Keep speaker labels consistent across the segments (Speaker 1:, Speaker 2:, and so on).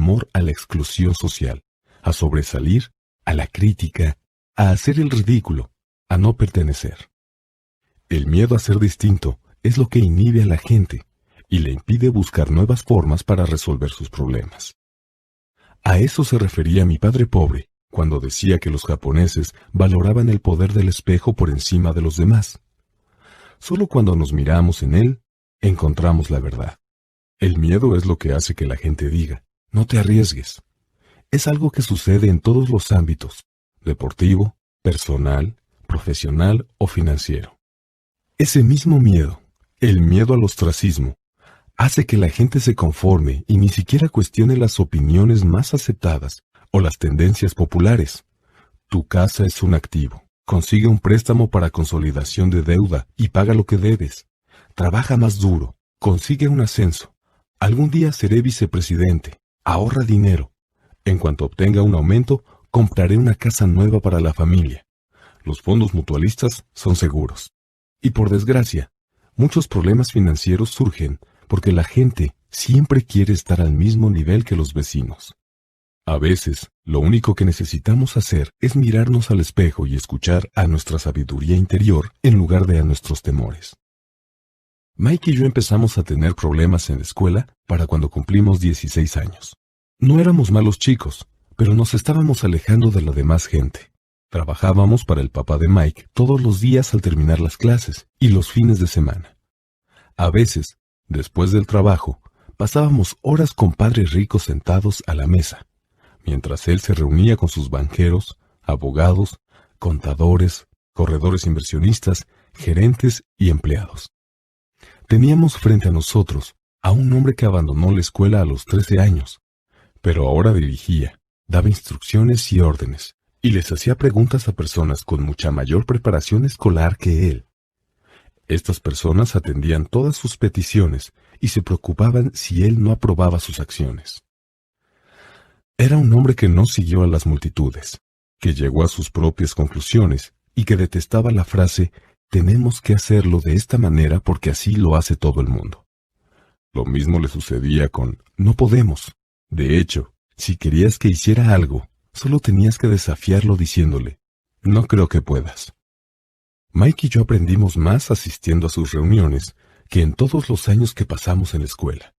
Speaker 1: temor a la exclusión social, a sobresalir, a la crítica, a hacer el ridículo, a no pertenecer. El miedo a ser distinto es lo que inhibe a la gente y le impide buscar nuevas formas para resolver sus problemas. A eso se refería mi padre pobre cuando decía que los japoneses valoraban el poder del espejo por encima de los demás. Solo cuando nos miramos en él, encontramos la verdad. El miedo es lo que hace que la gente diga, no te arriesgues. Es algo que sucede en todos los ámbitos, deportivo, personal, profesional o financiero. Ese mismo miedo, el miedo al ostracismo, hace que la gente se conforme y ni siquiera cuestione las opiniones más aceptadas o las tendencias populares. Tu casa es un activo. Consigue un préstamo para consolidación de deuda y paga lo que debes. Trabaja más duro. Consigue un ascenso. Algún día seré vicepresidente. Ahorra dinero. En cuanto obtenga un aumento, compraré una casa nueva para la familia. Los fondos mutualistas son seguros. Y por desgracia, muchos problemas financieros surgen porque la gente siempre quiere estar al mismo nivel que los vecinos. A veces, lo único que necesitamos hacer es mirarnos al espejo y escuchar a nuestra sabiduría interior en lugar de a nuestros temores. Mike y yo empezamos a tener problemas en la escuela para cuando cumplimos 16 años. No éramos malos chicos, pero nos estábamos alejando de la demás gente. Trabajábamos para el papá de Mike todos los días al terminar las clases y los fines de semana. A veces, después del trabajo, pasábamos horas con padres ricos sentados a la mesa, mientras él se reunía con sus banqueros, abogados, contadores, corredores inversionistas, gerentes y empleados. Teníamos frente a nosotros a un hombre que abandonó la escuela a los 13 años, pero ahora dirigía, daba instrucciones y órdenes, y les hacía preguntas a personas con mucha mayor preparación escolar que él. Estas personas atendían todas sus peticiones y se preocupaban si él no aprobaba sus acciones. Era un hombre que no siguió a las multitudes, que llegó a sus propias conclusiones y que detestaba la frase «tenemos que hacerlo de esta manera porque así lo hace todo el mundo». Lo mismo le sucedía con «no podemos». De hecho, si querías que hiciera algo, solo tenías que desafiarlo diciéndole «no creo que puedas». Mike y yo aprendimos más asistiendo a sus reuniones que en todos los años que pasamos en la escuela,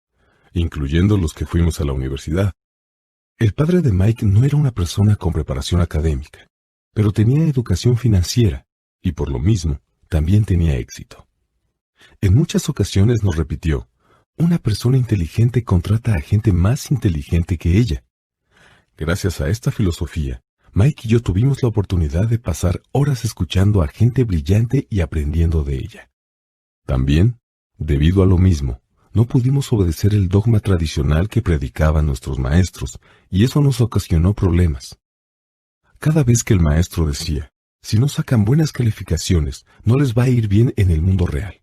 Speaker 1: incluyendo los que fuimos a la universidad. El padre de Mike no era una persona con preparación académica, pero tenía educación financiera y por lo mismo también tenía éxito. En muchas ocasiones nos repitió, una persona inteligente contrata a gente más inteligente que ella. Gracias a esta filosofía, Mike y yo tuvimos la oportunidad de pasar horas escuchando a gente brillante y aprendiendo de ella. También, debido a lo mismo, no pudimos obedecer el dogma tradicional que predicaban nuestros maestros, y eso nos ocasionó problemas. Cada vez que el maestro decía, si no sacan buenas calificaciones, no les va a ir bien en el mundo real,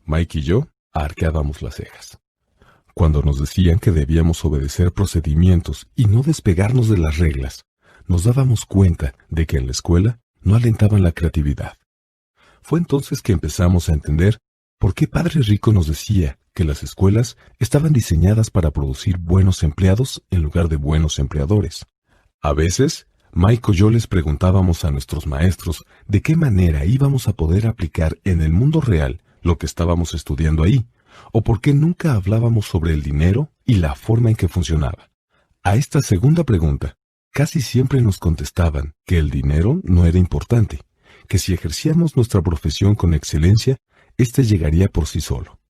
Speaker 1: Mike y yo arqueábamos las cejas. Cuando nos decían que debíamos obedecer procedimientos y no despegarnos de las reglas, nos dábamos cuenta de que en la escuela no alentaban la creatividad. Fue entonces que empezamos a entender por qué Padre Rico nos decía que las escuelas estaban diseñadas para producir buenos empleados en lugar de buenos empleadores. A veces, Mike o yo les preguntábamos a nuestros maestros de qué manera íbamos a poder aplicar en el mundo real lo que estábamos estudiando ahí, o por qué nunca hablábamos sobre el dinero y la forma en que funcionaba. A esta segunda pregunta, casi siempre nos contestaban que el dinero no era importante, que si ejercíamos nuestra profesión con excelencia, éste llegaría por sí solo.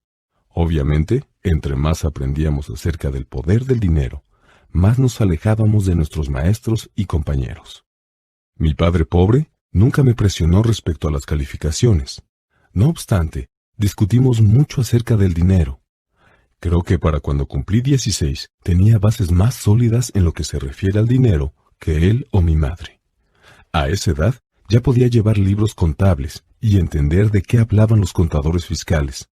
Speaker 1: Obviamente, entre más aprendíamos acerca del poder del dinero, más nos alejábamos de nuestros maestros y compañeros. Mi padre pobre nunca me presionó respecto a las calificaciones. No obstante, discutimos mucho acerca del dinero. Creo que para cuando cumplí 16 tenía bases más sólidas en lo que se refiere al dinero que él o mi madre. A esa edad ya podía llevar libros contables y entender de qué hablaban los contadores fiscales,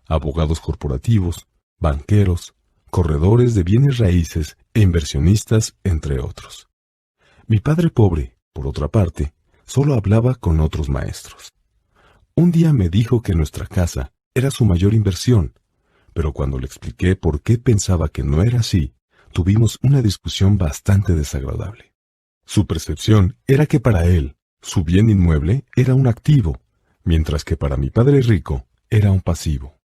Speaker 1: abogados corporativos, banqueros, corredores de bienes raíces e inversionistas, entre otros. Mi padre pobre, por otra parte, solo hablaba con otros maestros. Un día me dijo que nuestra casa era su mayor inversión, pero cuando le expliqué por qué pensaba que no era así, tuvimos una discusión bastante desagradable. Su percepción era que para él, su bien inmueble era un activo, mientras que para mi padre rico era un pasivo.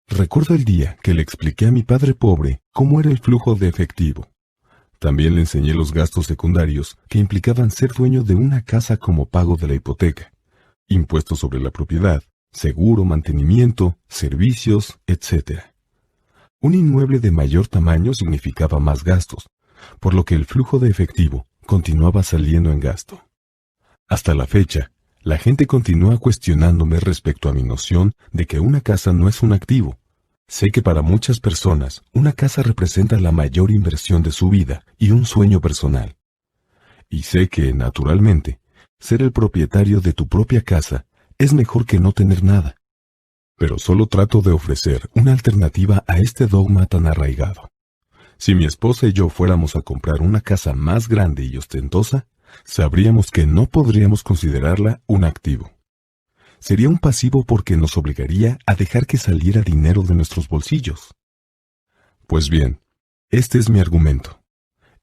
Speaker 1: Recuerdo el día que le expliqué a mi padre pobre cómo era el flujo de efectivo. También le enseñé los gastos secundarios que implicaban ser dueño de una casa como pago de la hipoteca, impuestos sobre la propiedad, seguro, mantenimiento, servicios, etc. Un inmueble de mayor tamaño significaba más gastos, por lo que el flujo de efectivo continuaba saliendo en gasto. Hasta la fecha, la gente continúa cuestionándome respecto a mi noción de que una casa no es un activo. Sé que para muchas personas, una casa representa la mayor inversión de su vida y un sueño personal. Y sé que, naturalmente, ser el propietario de tu propia casa es mejor que no tener nada. Pero solo trato de ofrecer una alternativa a este dogma tan arraigado. Si mi esposa y yo fuéramos a comprar una casa más grande y ostentosa, sabríamos que no podríamos considerarla un activo. Sería un pasivo porque nos obligaría a dejar que saliera dinero de nuestros bolsillos. Pues bien, este es mi argumento.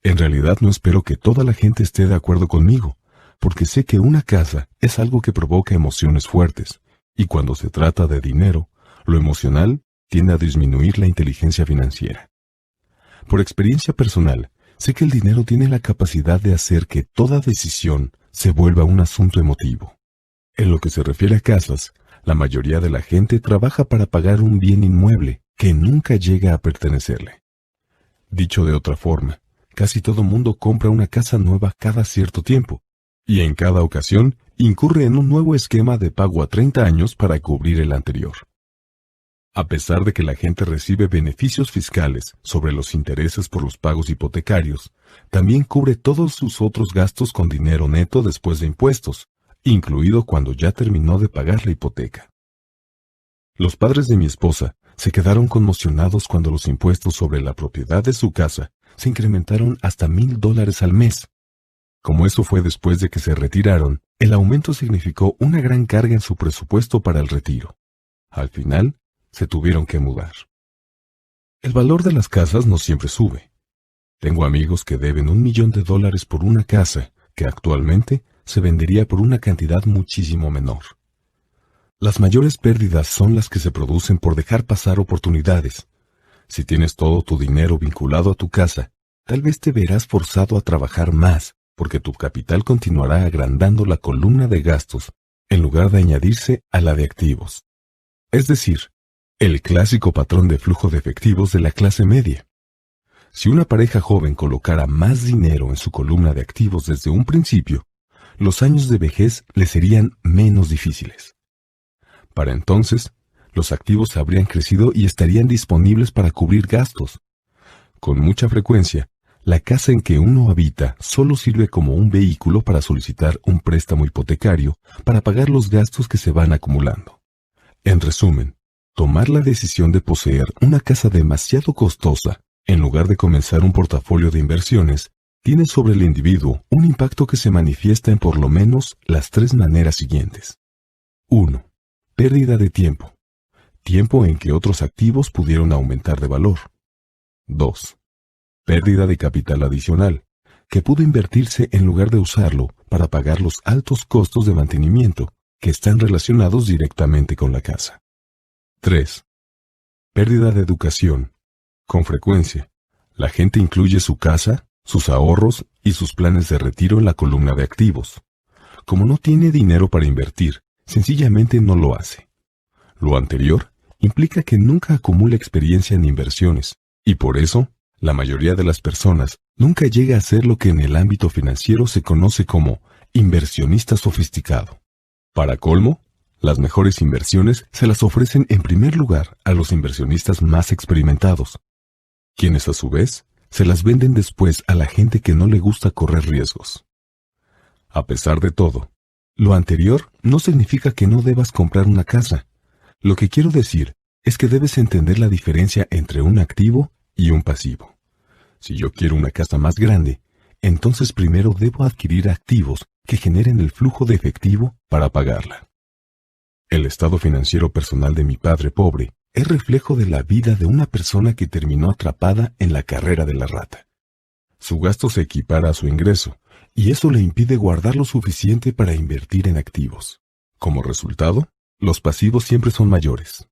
Speaker 1: En realidad no espero que toda la gente esté de acuerdo conmigo, porque sé que una casa es algo que provoca emociones fuertes, y cuando se trata de dinero, lo emocional tiende a disminuir la inteligencia financiera. Por experiencia personal, sé que el dinero tiene la capacidad de hacer que toda decisión se vuelva un asunto emotivo. En lo que se refiere a casas, la mayoría de la gente trabaja para pagar un bien inmueble que nunca llega a pertenecerle. Dicho de otra forma, casi todo mundo compra una casa nueva cada cierto tiempo, y en cada ocasión incurre en un nuevo esquema de pago a 30 años para cubrir el anterior. A pesar de que la gente recibe beneficios fiscales sobre los intereses por los pagos hipotecarios, también cubre todos sus otros gastos con dinero neto después de impuestos, incluido cuando ya terminó de pagar la hipoteca. Los padres de mi esposa se quedaron conmocionados cuando los impuestos sobre la propiedad de su casa se incrementaron hasta $1,000 al mes. Como eso fue después de que se retiraron, el aumento significó una gran carga en su presupuesto para el retiro. Al final, se tuvieron que mudar. El valor de las casas no siempre sube. Tengo amigos que deben $1 millón por una casa que actualmente se vendería por una cantidad muchísimo menor. Las mayores pérdidas son las que se producen por dejar pasar oportunidades. Si tienes todo tu dinero vinculado a tu casa, tal vez te verás forzado a trabajar más, porque tu capital continuará agrandando la columna de gastos, en lugar de añadirse a la de activos. Es decir, el clásico patrón de flujo de efectivos de la clase media. Si una pareja joven colocara más dinero en su columna de activos desde un principio, los años de vejez le serían menos difíciles. Para entonces, los activos habrían crecido y estarían disponibles para cubrir gastos. Con mucha frecuencia, la casa en que uno habita solo sirve como un vehículo para solicitar un préstamo hipotecario para pagar los gastos que se van acumulando. En resumen, tomar la decisión de poseer una casa demasiado costosa, en lugar de comenzar un portafolio de inversiones, tiene sobre el individuo un impacto que se manifiesta en por lo menos las 3 maneras siguientes. 1. Pérdida de tiempo. Tiempo en que otros activos pudieron aumentar de valor. 2. Pérdida de capital adicional, que pudo invertirse en lugar de usarlo para pagar los altos costos de mantenimiento que están relacionados directamente con la casa. 3. Pérdida de educación. Con frecuencia, la gente incluye su casa, sus ahorros y sus planes de retiro en la columna de activos. Como no tiene dinero para invertir, sencillamente no lo hace. Lo anterior implica que nunca acumula experiencia en inversiones, y por eso, la mayoría de las personas nunca llega a ser lo que en el ámbito financiero se conoce como inversionista sofisticado. Para colmo, las mejores inversiones se las ofrecen en primer lugar a los inversionistas más experimentados, quienes a su vez se las venden después a la gente que no le gusta correr riesgos. A pesar de todo, lo anterior no significa que no debas comprar una casa. Lo que quiero decir es que debes entender la diferencia entre un activo y un pasivo. Si yo quiero una casa más grande, entonces primero debo adquirir activos que generen el flujo de efectivo para pagarla. El estado financiero personal de mi padre pobre es reflejo de la vida de una persona que terminó atrapada en la carrera de la rata. Su gasto se equipara a su ingreso, y eso le impide guardar lo suficiente para invertir en activos. Como resultado, los pasivos siempre son mayores.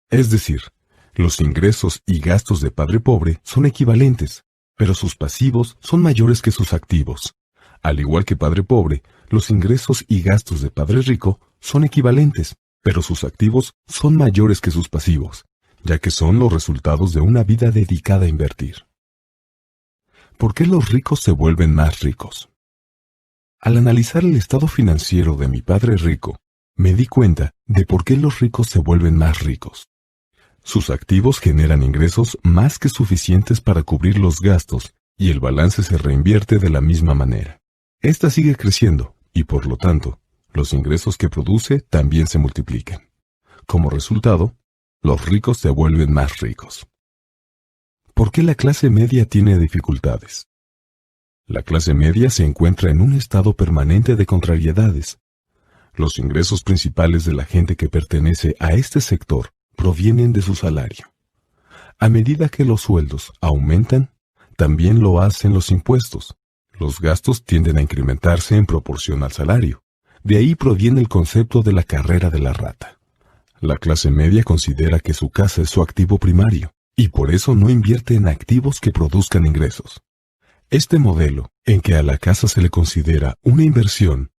Speaker 1: Es decir, los ingresos y gastos de padre pobre son equivalentes, pero sus pasivos son mayores que sus activos. Al igual que padre pobre, los ingresos y gastos de padre rico son equivalentes, pero sus activos son mayores que sus pasivos, ya que son los resultados de una vida dedicada a invertir. ¿Por qué los ricos se vuelven más ricos? Al analizar el estado financiero de mi padre rico, me di cuenta de por qué los ricos se vuelven más ricos. Sus activos generan ingresos más que suficientes para cubrir los gastos y el balance se reinvierte de la misma manera. Esta sigue creciendo y, por lo tanto, los ingresos que produce también se multiplican. Como resultado, los ricos se vuelven más ricos. ¿Por qué la clase media tiene dificultades? La clase media se encuentra en un estado permanente de contrariedades. Los ingresos principales de la gente que pertenece a este sector provienen de su salario. A medida que los sueldos aumentan, también lo hacen los impuestos. Los gastos tienden a incrementarse en proporción al salario. De ahí proviene el concepto de la carrera de la rata. La clase media considera que su casa es su activo primario, y por eso no invierte en activos que produzcan ingresos. Este modelo, en que a la casa se le considera una inversión,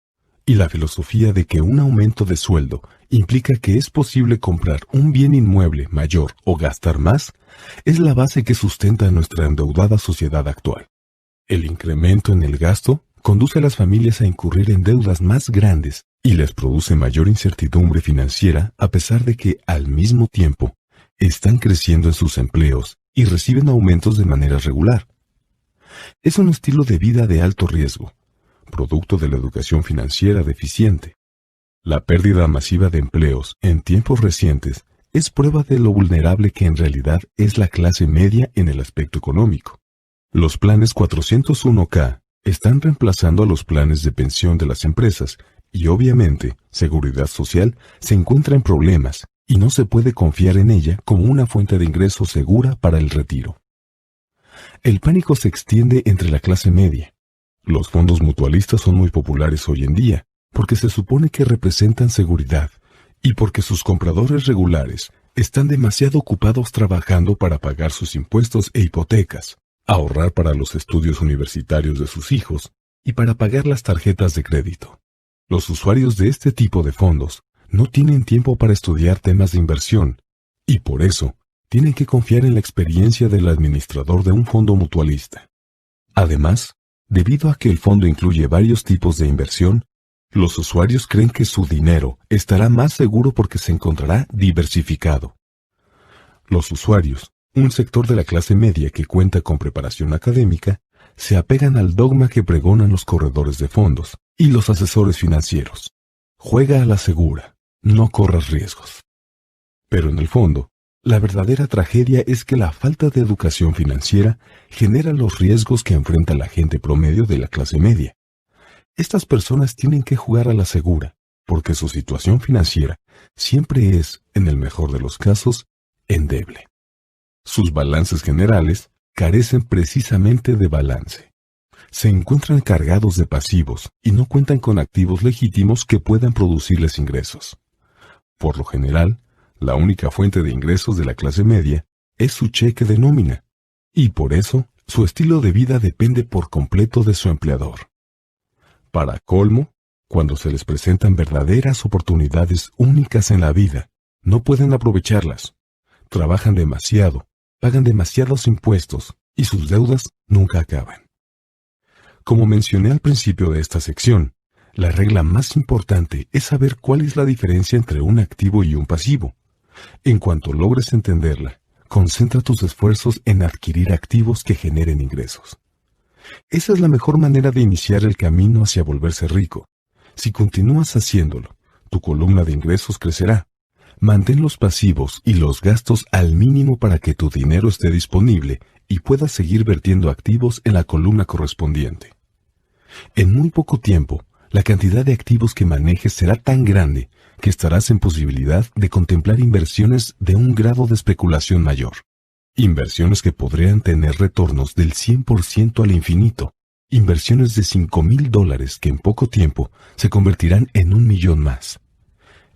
Speaker 1: y la filosofía de que un aumento de sueldo implica que es posible comprar un bien inmueble mayor o gastar más, es la base que sustenta nuestra endeudada sociedad actual. El incremento en el gasto conduce a las familias a incurrir en deudas más grandes y les produce mayor incertidumbre financiera a pesar de que, al mismo tiempo, están creciendo en sus empleos y reciben aumentos de manera regular. Es un estilo de vida de alto riesgo, producto de la educación financiera deficiente. La pérdida masiva de empleos en tiempos recientes es prueba de lo vulnerable que en realidad es la clase media en el aspecto económico. Los planes 401(k) están reemplazando a los planes de pensión de las empresas y obviamente Seguridad Social se encuentra en problemas y no se puede confiar en ella como una fuente de ingreso segura para el retiro. El pánico se extiende entre la clase media. Los fondos mutualistas son muy populares hoy en día porque se supone que representan seguridad y porque sus compradores regulares están demasiado ocupados trabajando para pagar sus impuestos e hipotecas, ahorrar para los estudios universitarios de sus hijos y para pagar las tarjetas de crédito. Los usuarios de este tipo de fondos no tienen tiempo para estudiar temas de inversión y por eso tienen que confiar en la experiencia del administrador de un fondo mutualista. Además, debido a que el fondo incluye varios tipos de inversión, los usuarios creen que su dinero estará más seguro porque se encontrará diversificado. Los usuarios, un sector de la clase media que cuenta con preparación académica, se apegan al dogma que pregonan los corredores de fondos y los asesores financieros. Juega a la segura, no corras riesgos. Pero en el fondo, la verdadera tragedia es que la falta de educación financiera genera los riesgos que enfrenta la gente promedio de la clase media. Estas personas tienen que jugar a la segura, porque su situación financiera siempre es, en el mejor de los casos, endeble. Sus balances generales carecen precisamente de balance. Se encuentran cargados de pasivos y no cuentan con activos legítimos que puedan producirles ingresos. Por lo general, la única fuente de ingresos de la clase media es su cheque de nómina, y por eso su estilo de vida depende por completo de su empleador. Para colmo, cuando se les presentan verdaderas oportunidades únicas en la vida, no pueden aprovecharlas. Trabajan demasiado, pagan demasiados impuestos y sus deudas nunca acaban. Como mencioné al principio de esta sección, la regla más importante es saber cuál es la diferencia entre un activo y un pasivo. En cuanto logres entenderla, concentra tus esfuerzos en adquirir activos que generen ingresos. Esa es la mejor manera de iniciar el camino hacia volverse rico. Si continúas haciéndolo, tu columna de ingresos crecerá. Mantén los pasivos y los gastos al mínimo para que tu dinero esté disponible y puedas seguir vertiendo activos en la columna correspondiente. En muy poco tiempo, la cantidad de activos que manejes será tan grande que estarás en posibilidad de contemplar inversiones de un grado de especulación mayor. Inversiones que podrían tener retornos del 100% al infinito. Inversiones de $5,000 que en poco tiempo se convertirán en 1,000,000 más.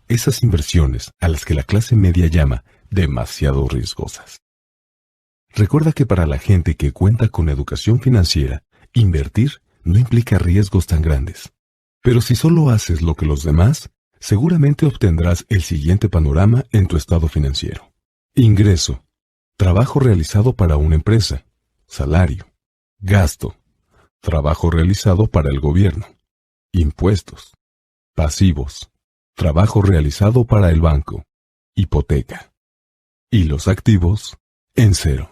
Speaker 1: Esas inversiones a las que la clase media llama demasiado riesgosas. Recuerda que para la gente que cuenta con educación financiera, invertir no implica riesgos tan grandes. Pero si solo haces lo que los demás, seguramente obtendrás el siguiente panorama en tu estado financiero. Ingreso. Trabajo realizado para una empresa. Salario. Gasto. Trabajo realizado para el gobierno. Impuestos. Pasivos. Trabajo realizado para el banco. Hipoteca. Y los activos, en cero.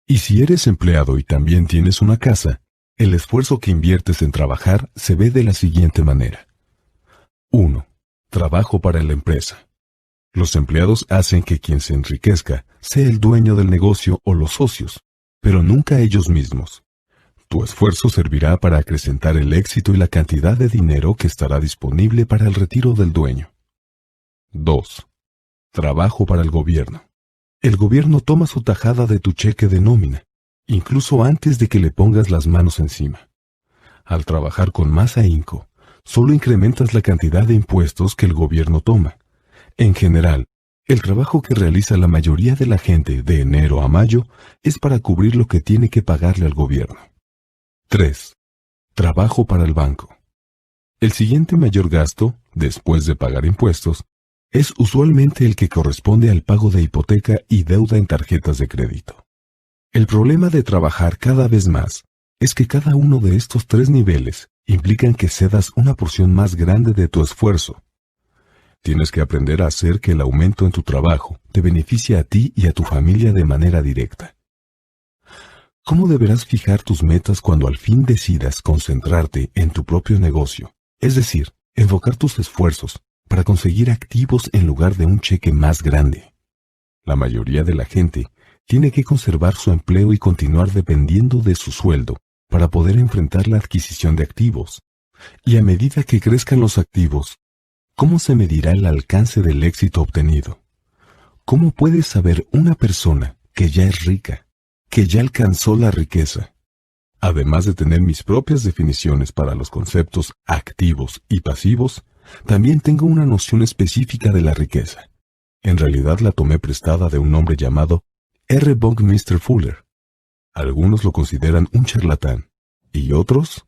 Speaker 1: Y si eres empleado y también tienes una casa, el esfuerzo que inviertes en trabajar se ve de la siguiente manera. 1. Trabajo para la empresa. Los empleados hacen que quien se enriquezca sea el dueño del negocio o los socios, pero nunca ellos mismos. Tu esfuerzo servirá para acrecentar el éxito y la cantidad de dinero que estará disponible para el retiro del dueño. 2. Trabajo para el gobierno. El gobierno toma su tajada de tu cheque de nómina, incluso antes de que le pongas las manos encima. Al trabajar con más ahínco, solo incrementas la cantidad de impuestos que el gobierno toma. En general, el trabajo que realiza la mayoría de la gente de enero a mayo es para cubrir lo que tiene que pagarle al gobierno. 3. Trabajo para el banco. El siguiente mayor gasto, después de pagar impuestos, es usualmente el que corresponde al pago de hipoteca y deuda en tarjetas de crédito. El problema de trabajar cada vez más es que cada uno de estos 3 niveles implican que cedas una porción más grande de tu esfuerzo. Tienes que aprender a hacer que el aumento en tu trabajo te beneficie a ti y a tu familia de manera directa. ¿Cómo deberás fijar tus metas cuando al fin decidas concentrarte en tu propio negocio? Es decir, enfocar tus esfuerzos para conseguir activos en lugar de un cheque más grande. La mayoría de la gente tiene que conservar su empleo y continuar dependiendo de su sueldo para poder enfrentar la adquisición de activos. Y a medida que crezcan los activos, ¿cómo se medirá el alcance del éxito obtenido? ¿Cómo puede saber una persona que ya es rica, que ya alcanzó la riqueza? Además de tener mis propias definiciones para los conceptos activos y pasivos, también tengo una noción específica de la riqueza. En realidad la tomé prestada de un hombre llamado R. Buckminster Fuller. Algunos lo consideran un charlatán y otros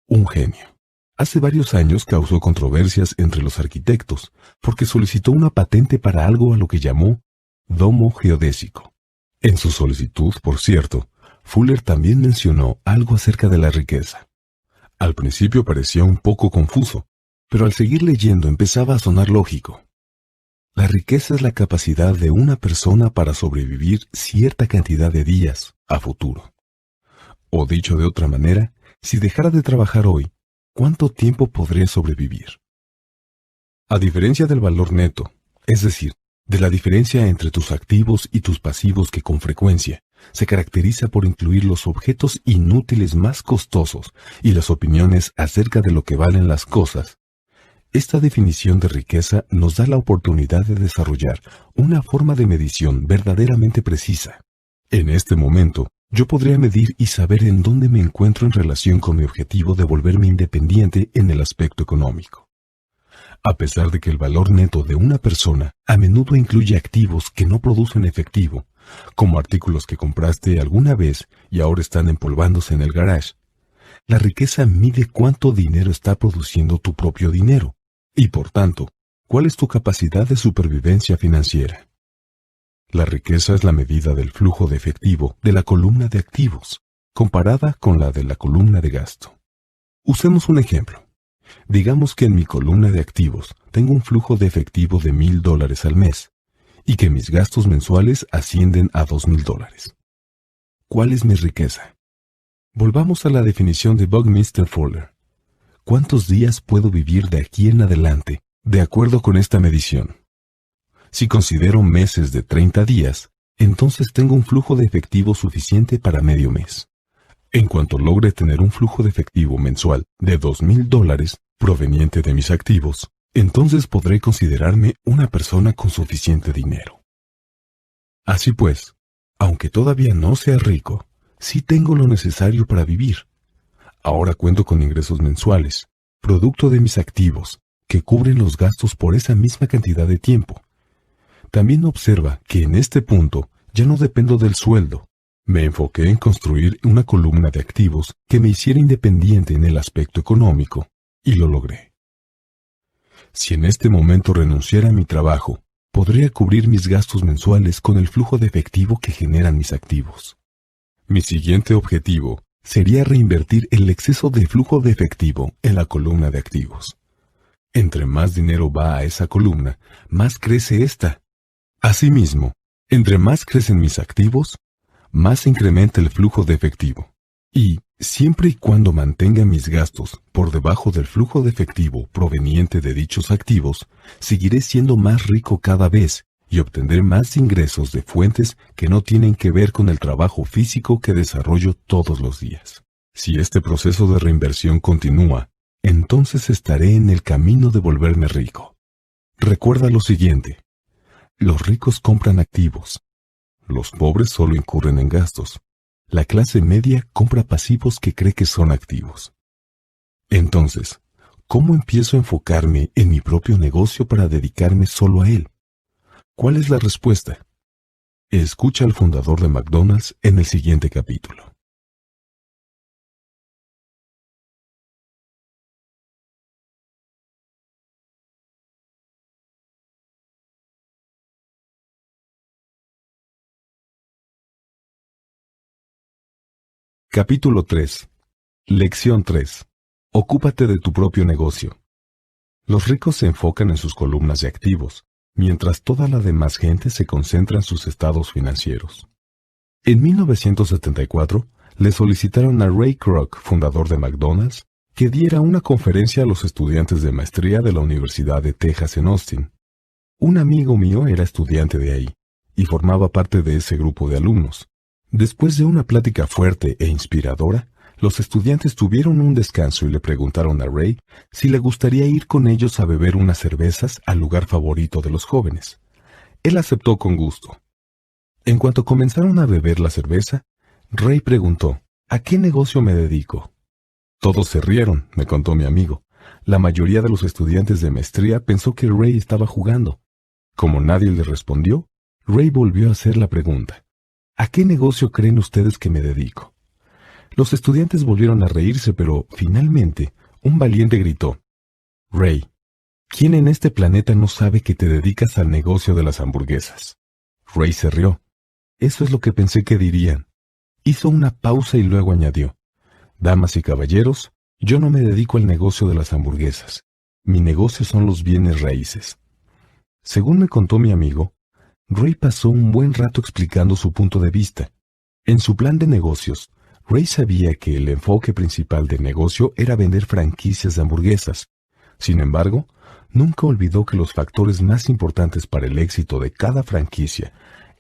Speaker 1: un genio. Hace varios años causó controversias entre los arquitectos porque solicitó una patente para algo a lo que llamó domo geodésico. En su solicitud, por cierto, Fuller también mencionó algo acerca de la riqueza. Al principio parecía un poco confuso, pero al seguir leyendo empezaba a sonar lógico. La riqueza es la capacidad de una persona para sobrevivir cierta cantidad de días a futuro. O dicho de otra manera, si dejara de trabajar hoy, ¿cuánto tiempo podré sobrevivir? A diferencia del valor neto, es decir, de la diferencia entre tus activos y tus pasivos que con frecuencia se caracteriza por incluir los objetos inútiles más costosos y las opiniones acerca de lo que valen las cosas, esta definición de riqueza nos da la oportunidad de desarrollar una forma de medición verdaderamente precisa. En este momento, yo podría medir y saber en dónde me encuentro en relación con mi objetivo de volverme independiente en el aspecto económico. A pesar de que el valor neto de una persona a menudo incluye activos que no producen efectivo, como artículos que compraste alguna vez y ahora están empolvándose en el garage, la riqueza mide cuánto dinero está produciendo tu propio dinero. Y por tanto, ¿cuál es tu capacidad de supervivencia financiera? La riqueza es la medida del flujo de efectivo de la columna de activos, comparada con la de la columna de gasto. Usemos un ejemplo. Digamos que en mi columna de activos tengo un flujo de efectivo de $1,000 al mes, y que mis gastos mensuales ascienden a $2,000. ¿Cuál es mi riqueza? Volvamos a la definición de Buckminster Fuller. ¿Cuántos días puedo vivir de aquí en adelante, de acuerdo con esta medición? Si considero meses de 30 días, entonces tengo un flujo de efectivo suficiente para medio mes. En cuanto logre tener un flujo de efectivo mensual de $2,000, proveniente de mis activos, entonces podré considerarme una persona con suficiente dinero. Así pues, aunque todavía no sea rico, sí tengo lo necesario para vivir. Ahora cuento con ingresos mensuales, producto de mis activos, que cubren los gastos por esa misma cantidad de tiempo. También observa que en este punto ya no dependo del sueldo. Me enfoqué en construir una columna de activos que me hiciera independiente en el aspecto económico, y lo logré. Si en este momento renunciara a mi trabajo, podría cubrir mis gastos mensuales con el flujo de efectivo que generan mis activos. Mi siguiente objetivo sería reinvertir el exceso de flujo de efectivo en la columna de activos. Entre más dinero va a esa columna, más crece esta. Asimismo, entre más crecen mis activos, más incrementa el flujo de efectivo. Y, siempre y cuando mantenga mis gastos por debajo del flujo de efectivo proveniente de dichos activos, seguiré siendo más rico cada vez y obtendré más ingresos de fuentes que no tienen que ver con el trabajo físico que desarrollo todos los días. Si este proceso de reinversión continúa, entonces estaré en el camino de volverme rico. Recuerda lo siguiente: los ricos compran activos. Los pobres solo incurren en gastos. La clase media compra pasivos que cree que son activos. Entonces, ¿cómo empiezo a enfocarme en mi propio negocio para dedicarme solo a él? ¿Cuál es la respuesta? Escucha al fundador de McDonald's en el siguiente capítulo. Capítulo 3. Lección 3. Ocúpate de tu propio negocio. Los ricos se enfocan en sus columnas de activos, mientras toda la demás gente se concentra en sus estados financieros. En 1974, le solicitaron a Ray Kroc, fundador de McDonald's, que diera una conferencia a los estudiantes de maestría de la Universidad de Texas en Austin. Un amigo mío era estudiante de ahí, y formaba parte de ese grupo de alumnos. Después de una plática fuerte e inspiradora, los estudiantes tuvieron un descanso y le preguntaron a Ray si le gustaría ir con ellos a beber unas cervezas al lugar favorito de los jóvenes. Él aceptó con gusto. En cuanto comenzaron a beber la cerveza, Ray preguntó: ¿a qué negocio me dedico? Todos se rieron, me contó mi amigo. La mayoría de los estudiantes de maestría pensó que Ray estaba jugando. Como nadie le respondió, Ray volvió a hacer la pregunta: ¿a qué negocio creen ustedes que me dedico? Los estudiantes volvieron a reírse, pero finalmente un valiente gritó: Ray, ¿quién en este planeta no sabe que te dedicas al negocio de las hamburguesas? Ray se rió. Eso es lo que pensé que dirían. Hizo una pausa y luego añadió: damas y caballeros, yo no me dedico al negocio de las hamburguesas. Mi negocio son los bienes raíces. Según me contó mi amigo, Ray pasó un buen rato explicando su punto de vista. En su plan de negocios, Ray sabía que el enfoque principal del negocio era vender franquicias de hamburguesas. Sin embargo, nunca olvidó que los factores más importantes para el éxito de cada franquicia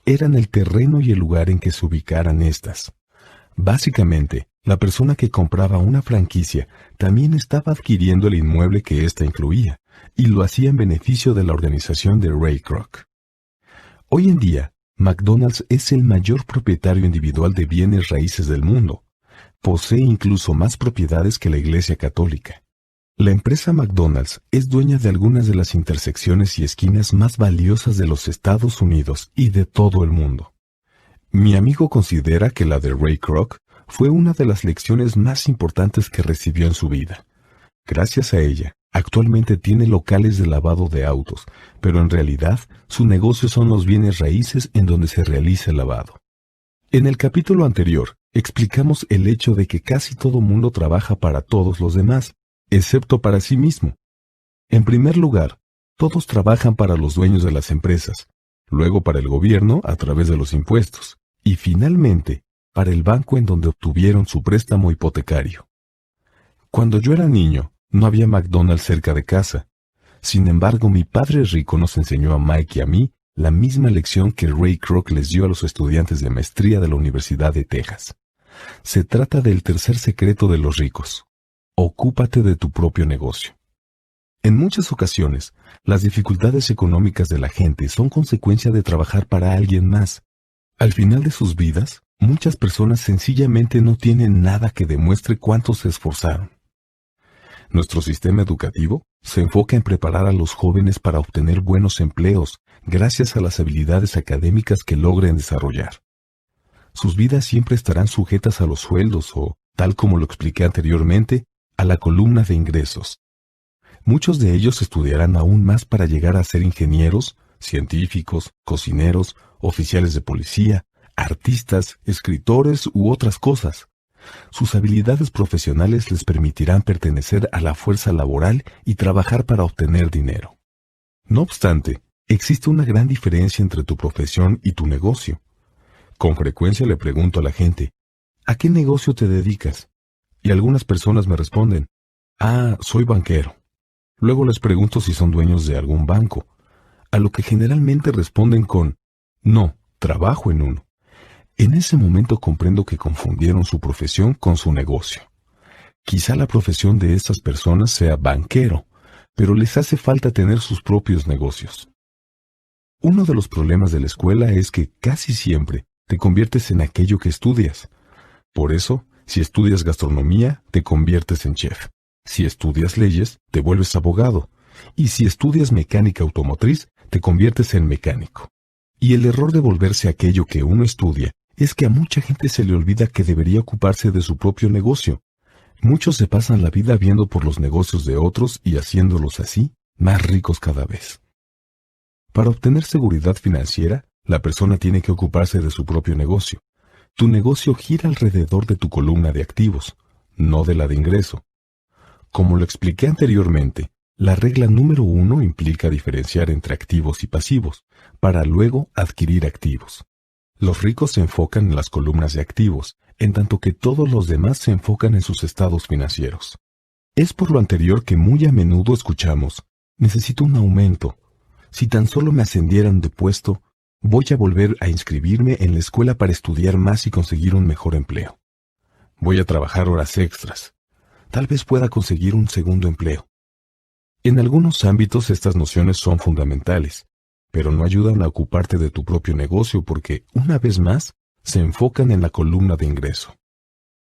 Speaker 1: eran el terreno y el lugar en que se ubicaran estas. Básicamente, la persona que compraba una franquicia también estaba adquiriendo el inmueble que ésta incluía, y lo hacía en beneficio de la organización de Ray Kroc. Hoy en día, McDonald's es el mayor propietario individual de bienes raíces del mundo. Posee incluso más propiedades que la Iglesia Católica. La empresa McDonald's es dueña de algunas de las intersecciones y esquinas más valiosas de los Estados Unidos y de todo el mundo. Mi amigo considera que la de Ray Kroc fue una de las lecciones más importantes que recibió en su vida. Gracias a ella, actualmente tiene locales de lavado de autos, pero en realidad su negocio son los bienes raíces en donde se realiza el lavado. En el capítulo anterior, explicamos el hecho de que casi todo mundo trabaja para todos los demás, excepto para sí mismo. En primer lugar, todos trabajan para los dueños de las empresas, luego para el gobierno a través de los impuestos, y finalmente para el banco en donde obtuvieron su préstamo hipotecario. Cuando yo era niño, no había McDonald's cerca de casa. Sin embargo, mi padre rico nos enseñó a Mike y a mí la misma lección que Ray Kroc les dio a los estudiantes de maestría de la Universidad de Texas. Se trata del tercer secreto de los ricos. Ocúpate de tu propio negocio. En muchas ocasiones, las dificultades económicas de la gente son consecuencia de trabajar para alguien más. Al final de sus vidas, muchas personas sencillamente no tienen nada que demuestre cuánto se esforzaron. Nuestro sistema educativo se enfoca en preparar a los jóvenes para obtener buenos empleos gracias a las habilidades académicas que logren desarrollar. Sus vidas siempre estarán sujetas a los sueldos o, tal como lo expliqué anteriormente, a la columna de ingresos. Muchos de ellos estudiarán aún más para llegar a ser ingenieros, científicos, cocineros, oficiales de policía, artistas, escritores u otras cosas. Sus habilidades profesionales les permitirán pertenecer a la fuerza laboral y trabajar para obtener dinero. No obstante, existe una gran diferencia entre tu profesión y tu negocio. Con frecuencia le pregunto a la gente, ¿a qué negocio te dedicas? Y algunas personas me responden, soy banquero. Luego les pregunto si son dueños de algún banco, a lo que generalmente responden con, no, trabajo en uno. En ese momento comprendo que confundieron su profesión con su negocio. Quizá la profesión de estas personas sea banquero, pero les hace falta tener sus propios negocios. Uno de los problemas de la escuela es que casi siempre te conviertes en aquello que estudias. Por eso, si estudias gastronomía, te conviertes en chef. Si estudias leyes, te vuelves abogado. Y si estudias mecánica automotriz, te conviertes en mecánico. Y el error de volverse aquello que uno estudia es que a mucha gente se le olvida que debería ocuparse de su propio negocio. Muchos se pasan la vida viendo por los negocios de otros y haciéndolos así más ricos cada vez. Para obtener seguridad financiera, la persona tiene que ocuparse de su propio negocio. Tu negocio gira alrededor de tu columna de activos, no de la de ingreso. Como lo expliqué anteriormente, la regla número 1 implica diferenciar entre activos y pasivos, para luego adquirir activos. Los ricos se enfocan en las columnas de activos, en tanto que todos los demás se enfocan en sus estados financieros. Es por lo anterior que muy a menudo escuchamos, necesito un aumento. Si tan solo me ascendieran de puesto, voy a volver a inscribirme en la escuela para estudiar más y conseguir un mejor empleo. Voy a trabajar horas extras. Tal vez pueda conseguir un segundo empleo. En algunos ámbitos estas nociones son fundamentales, pero no ayudan a ocuparte de tu propio negocio porque, una vez más, se enfocan en la columna de ingreso.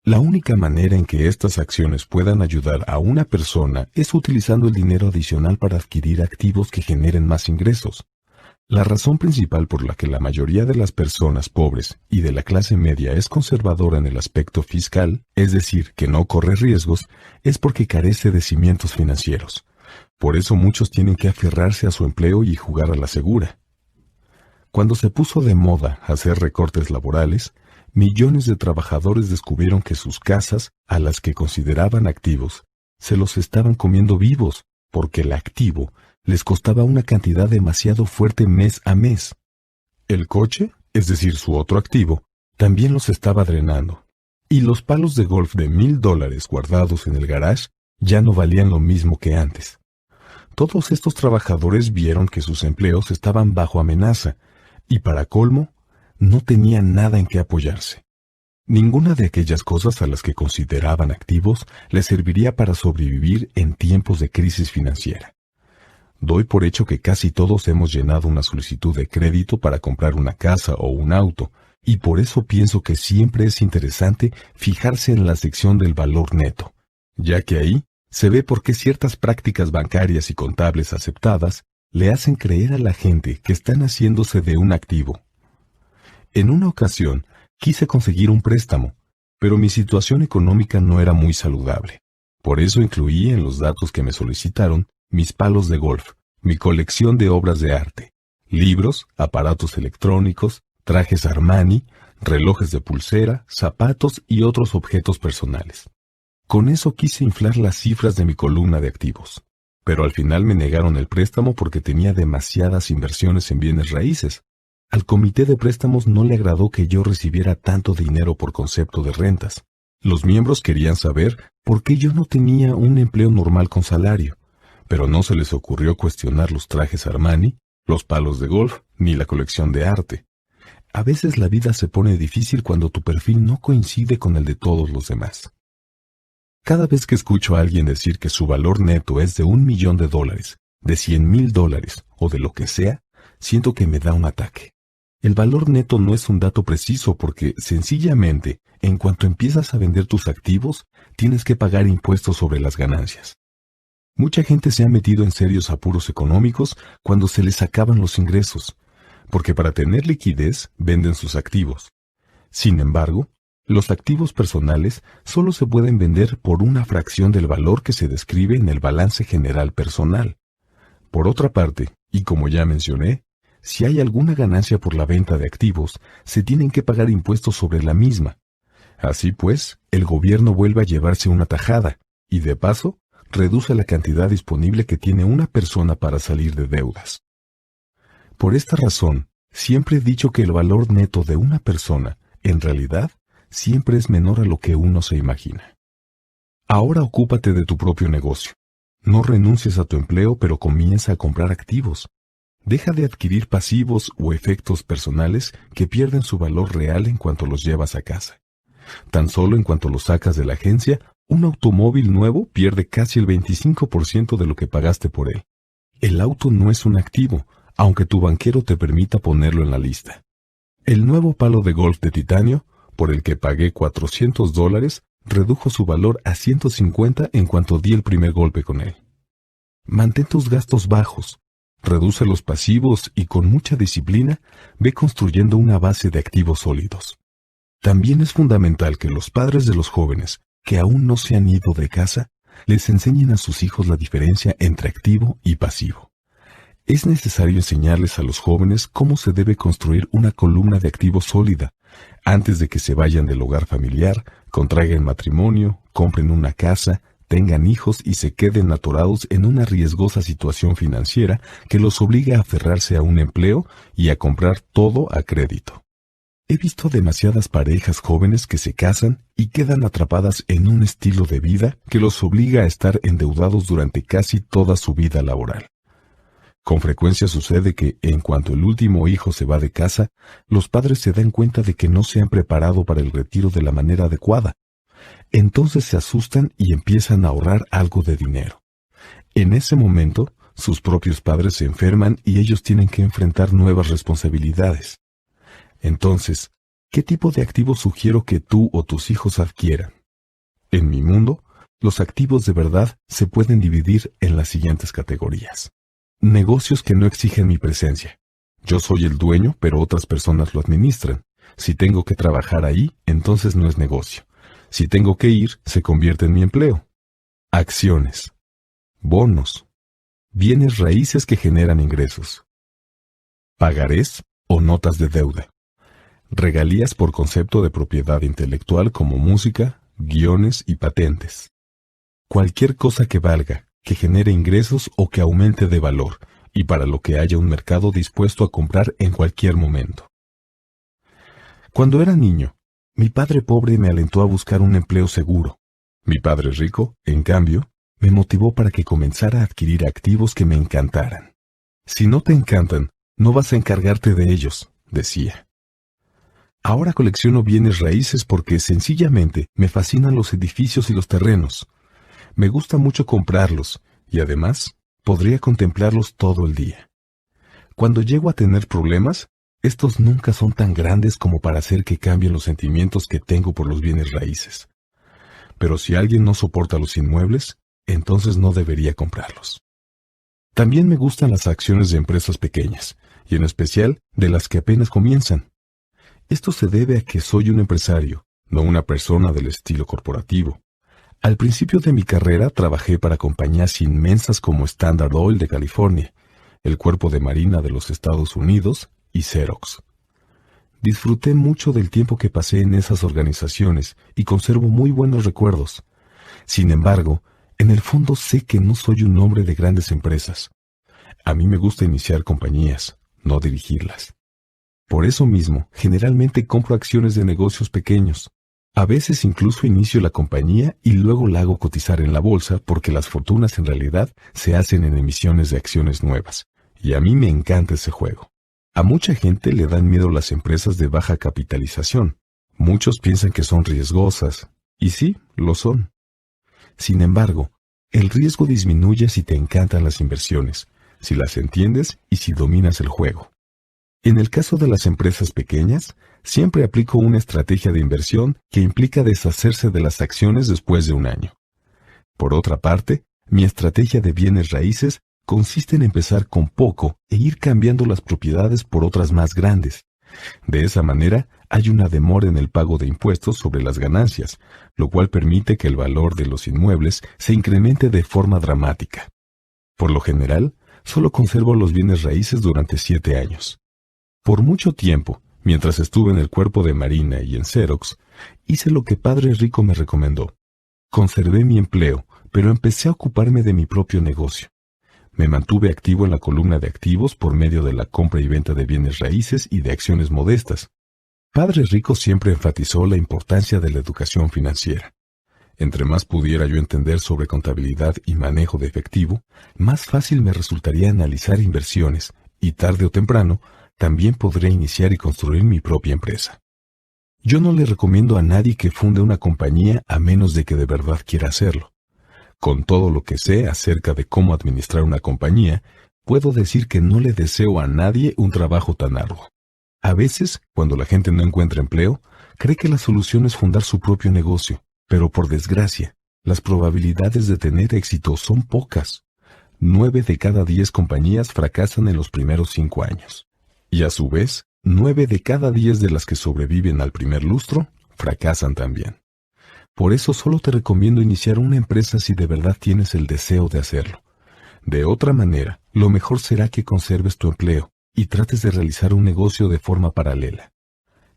Speaker 1: La única manera en que estas acciones puedan ayudar a una persona es utilizando el dinero adicional para adquirir activos que generen más ingresos. La razón principal por la que la mayoría de las personas pobres y de la clase media es conservadora en el aspecto fiscal, es decir, que no corre riesgos, es porque carece de cimientos financieros. Por eso muchos tienen que aferrarse a su empleo y jugar a la segura. Cuando se puso de moda hacer recortes laborales, millones de trabajadores descubrieron que sus casas, a las que consideraban activos, se los estaban comiendo vivos, porque el activo les costaba una cantidad demasiado fuerte mes a mes. El coche, es decir, su otro activo, también los estaba drenando. Y los palos de golf de $1,000 guardados en el garage ya no valían lo mismo que antes. Todos estos trabajadores vieron que sus empleos estaban bajo amenaza, y para colmo, no tenían nada en que apoyarse. Ninguna de aquellas cosas a las que consideraban activos les serviría para sobrevivir en tiempos de crisis financiera. Doy por hecho que casi todos hemos llenado una solicitud de crédito para comprar una casa o un auto, y por eso pienso que siempre es interesante fijarse en la sección del valor neto, ya que ahí se ve por qué ciertas prácticas bancarias y contables aceptadas le hacen creer a la gente que están haciéndose de un activo. En una ocasión, quise conseguir un préstamo, pero mi situación económica no era muy saludable. Por eso incluí en los datos que me solicitaron mis palos de golf, mi colección de obras de arte, libros, aparatos electrónicos, trajes Armani, relojes de pulsera, zapatos y otros objetos personales. Con eso quise inflar las cifras de mi columna de activos, pero al final me negaron el préstamo porque tenía demasiadas inversiones en bienes raíces. Al comité de préstamos no le agradó que yo recibiera tanto dinero por concepto de rentas. Los miembros querían saber por qué yo no tenía un empleo normal con salario, pero no se les ocurrió cuestionar los trajes Armani, los palos de golf, ni la colección de arte. A veces la vida se pone difícil cuando tu perfil no coincide con el de todos los demás. Cada vez que escucho a alguien decir que su valor neto es de $1.000.000, de $100.000 o de lo que sea, siento que me da un ataque. El valor neto no es un dato preciso porque, sencillamente, en cuanto empiezas a vender tus activos, tienes que pagar impuestos sobre las ganancias. Mucha gente se ha metido en serios apuros económicos cuando se les acaban los ingresos, porque para tener liquidez venden sus activos. Sin embargo, los activos personales solo se pueden vender por una fracción del valor que se describe en el balance general personal. Por otra parte, y como ya mencioné, si hay alguna ganancia por la venta de activos, se tienen que pagar impuestos sobre la misma. Así pues, el gobierno vuelve a llevarse una tajada, y de paso, reduce la cantidad disponible que tiene una persona para salir de deudas. Por esta razón, siempre he dicho que el valor neto de una persona, en realidad, siempre es menor a lo que uno se imagina. Ahora ocúpate de tu propio negocio. No renuncies a tu empleo, pero comienza a comprar activos. Deja de adquirir pasivos o efectos personales que pierden su valor real en cuanto los llevas a casa. Tan solo en cuanto los sacas de la agencia, un automóvil nuevo pierde casi el 25% de lo que pagaste por él. El auto no es un activo, aunque tu banquero te permita ponerlo en la lista. El nuevo palo de golf de titanio, por el que pagué $400, redujo su valor a 150 en cuanto di el primer golpe con él. Mantén tus gastos bajos, reduce los pasivos y con mucha disciplina ve construyendo una base de activos sólidos. También es fundamental que los padres de los jóvenes que aún no se han ido de casa les enseñen a sus hijos la diferencia entre activo y pasivo. Es necesario enseñarles a los jóvenes cómo se debe construir una columna de activos sólida antes de que se vayan del hogar familiar, contraigan matrimonio, compren una casa, tengan hijos y se queden atorados en una riesgosa situación financiera que los obliga a aferrarse a un empleo y a comprar todo a crédito. He visto demasiadas parejas jóvenes que se casan y quedan atrapadas en un estilo de vida que los obliga a estar endeudados durante casi toda su vida laboral. Con frecuencia sucede que, en cuanto el último hijo se va de casa, los padres se dan cuenta de que no se han preparado para el retiro de la manera adecuada. Entonces se asustan y empiezan a ahorrar algo de dinero. En ese momento, sus propios padres se enferman y ellos tienen que enfrentar nuevas responsabilidades. Entonces, ¿qué tipo de activos sugiero que tú o tus hijos adquieran? En mi mundo, los activos de verdad se pueden dividir en las siguientes categorías. Negocios que no exigen mi presencia. Yo soy el dueño, pero otras personas lo administran. Si tengo que trabajar ahí, entonces no es negocio. Si tengo que ir, se convierte en mi empleo. Acciones. Bonos. Bienes raíces que generan ingresos. Pagarés o notas de deuda. Regalías por concepto de propiedad intelectual como música, guiones y patentes. Cualquier cosa que valga, que genere ingresos o que aumente de valor, y para lo que haya un mercado dispuesto a comprar en cualquier momento. Cuando era niño, mi padre pobre me alentó a buscar un empleo seguro. Mi padre rico, en cambio, me motivó para que comenzara a adquirir activos que me encantaran. Si no te encantan, no vas a encargarte de ellos, decía. Ahora colecciono bienes raíces porque sencillamente me fascinan los edificios y los terrenos. Me gusta mucho comprarlos y además podría contemplarlos todo el día. Cuando llego a tener problemas, estos nunca son tan grandes como para hacer que cambien los sentimientos que tengo por los bienes raíces. Pero si alguien no soporta los inmuebles, entonces no debería comprarlos. También me gustan las acciones de empresas pequeñas, y en especial de las que apenas comienzan. Esto se debe a que soy un empresario, no una persona del estilo corporativo. Al principio de mi carrera trabajé para compañías inmensas como Standard Oil de California, el Cuerpo de Marina de los Estados Unidos y Xerox. Disfruté mucho del tiempo que pasé en esas organizaciones y conservo muy buenos recuerdos. Sin embargo, en el fondo sé que no soy un hombre de grandes empresas. A mí me gusta iniciar compañías, no dirigirlas. Por eso mismo, generalmente compro acciones de negocios pequeños. A veces incluso inicio la compañía y luego la hago cotizar en la bolsa porque las fortunas en realidad se hacen en emisiones de acciones nuevas. Y a mí me encanta ese juego. A mucha gente le dan miedo las empresas de baja capitalización. Muchos piensan que son riesgosas. Y sí, lo son. Sin embargo, el riesgo disminuye si te encantan las inversiones, si las entiendes y si dominas el juego. En el caso de las empresas pequeñas, siempre aplico una estrategia de inversión que implica deshacerse de las acciones después de un año. Por otra parte, mi estrategia de bienes raíces consiste en empezar con poco e ir cambiando las propiedades por otras más grandes. De esa manera, hay una demora en el pago de impuestos sobre las ganancias, lo cual permite que el valor de los inmuebles se incremente de forma dramática. Por lo general, solo conservo los bienes raíces durante 7 años. Por mucho tiempo, mientras estuve en el cuerpo de Marina y en Xerox, hice lo que Padre Rico me recomendó. Conservé mi empleo, pero empecé a ocuparme de mi propio negocio. Me mantuve activo en la columna de activos por medio de la compra y venta de bienes raíces y de acciones modestas. Padre Rico siempre enfatizó la importancia de la educación financiera. Entre más pudiera yo entender sobre contabilidad y manejo de efectivo, más fácil me resultaría analizar inversiones y tarde o temprano también podré iniciar y construir mi propia empresa. Yo no le recomiendo a nadie que funde una compañía a menos de que de verdad quiera hacerlo. Con todo lo que sé acerca de cómo administrar una compañía, puedo decir que no le deseo a nadie un trabajo tan arduo. A veces, cuando la gente no encuentra empleo, cree que la solución es fundar su propio negocio, pero por desgracia, las probabilidades de tener éxito son pocas. 9 de cada 10 compañías fracasan en los primeros 5 años. Y a su vez, 9 de cada 10 de las que sobreviven al primer lustro, fracasan también. Por eso solo te recomiendo iniciar una empresa si de verdad tienes el deseo de hacerlo. De otra manera, lo mejor será que conserves tu empleo y trates de realizar un negocio de forma paralela.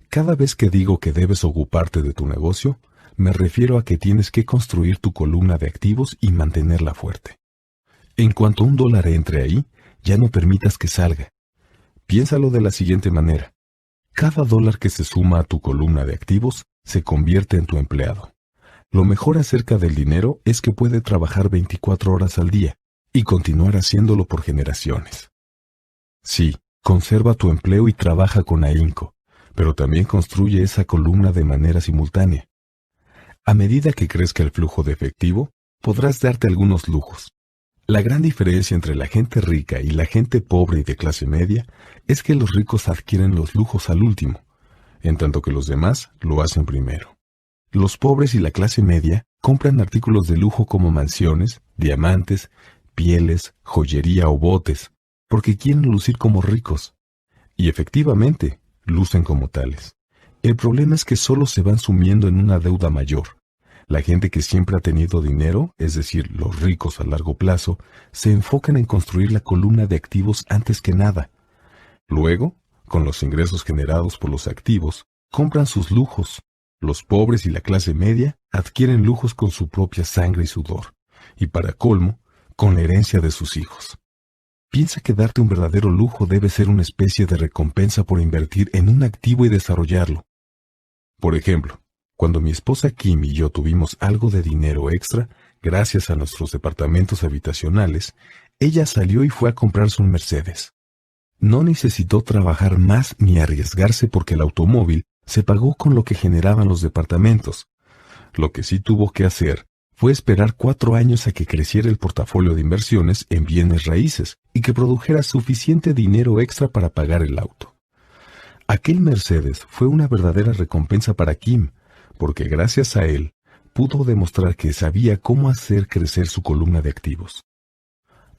Speaker 1: Cada vez que digo que debes ocuparte de tu negocio, me refiero a que tienes que construir tu columna de activos y mantenerla fuerte. En cuanto un dólar entre ahí, ya no permitas que salga. Piénsalo de la siguiente manera. Cada dólar que se suma a tu columna de activos se convierte en tu empleado. Lo mejor acerca del dinero es que puede trabajar 24 horas al día y continuar haciéndolo por generaciones. Sí, conserva tu empleo y trabaja con ahínco, pero también construye esa columna de manera simultánea. A medida que crezca el flujo de efectivo, podrás darte algunos lujos. La gran diferencia entre la gente rica y la gente pobre y de clase media es que los ricos adquieren los lujos al último, en tanto que los demás lo hacen primero. Los pobres y la clase media compran artículos de lujo como mansiones, diamantes, pieles, joyería o botes, porque quieren lucir como ricos. Y efectivamente, lucen como tales. El problema es que solo se van sumiendo en una deuda mayor. La gente que siempre ha tenido dinero, es decir, los ricos a largo plazo, se enfocan en construir la columna de activos antes que nada. Luego, con los ingresos generados por los activos, compran sus lujos. Los pobres y la clase media adquieren lujos con su propia sangre y sudor, y para colmo, con la herencia de sus hijos. Piensa que darte un verdadero lujo debe ser una especie de recompensa por invertir en un activo y desarrollarlo. Por ejemplo, cuando mi esposa Kim y yo tuvimos algo de dinero extra, gracias a nuestros departamentos habitacionales, ella salió y fue a comprarse un Mercedes. No necesitó trabajar más ni arriesgarse porque el automóvil se pagó con lo que generaban los departamentos. Lo que sí tuvo que hacer fue esperar 4 años a que creciera el portafolio de inversiones en bienes raíces y que produjera suficiente dinero extra para pagar el auto. Aquel Mercedes fue una verdadera recompensa para Kim, porque gracias a él pudo demostrar que sabía cómo hacer crecer su columna de activos.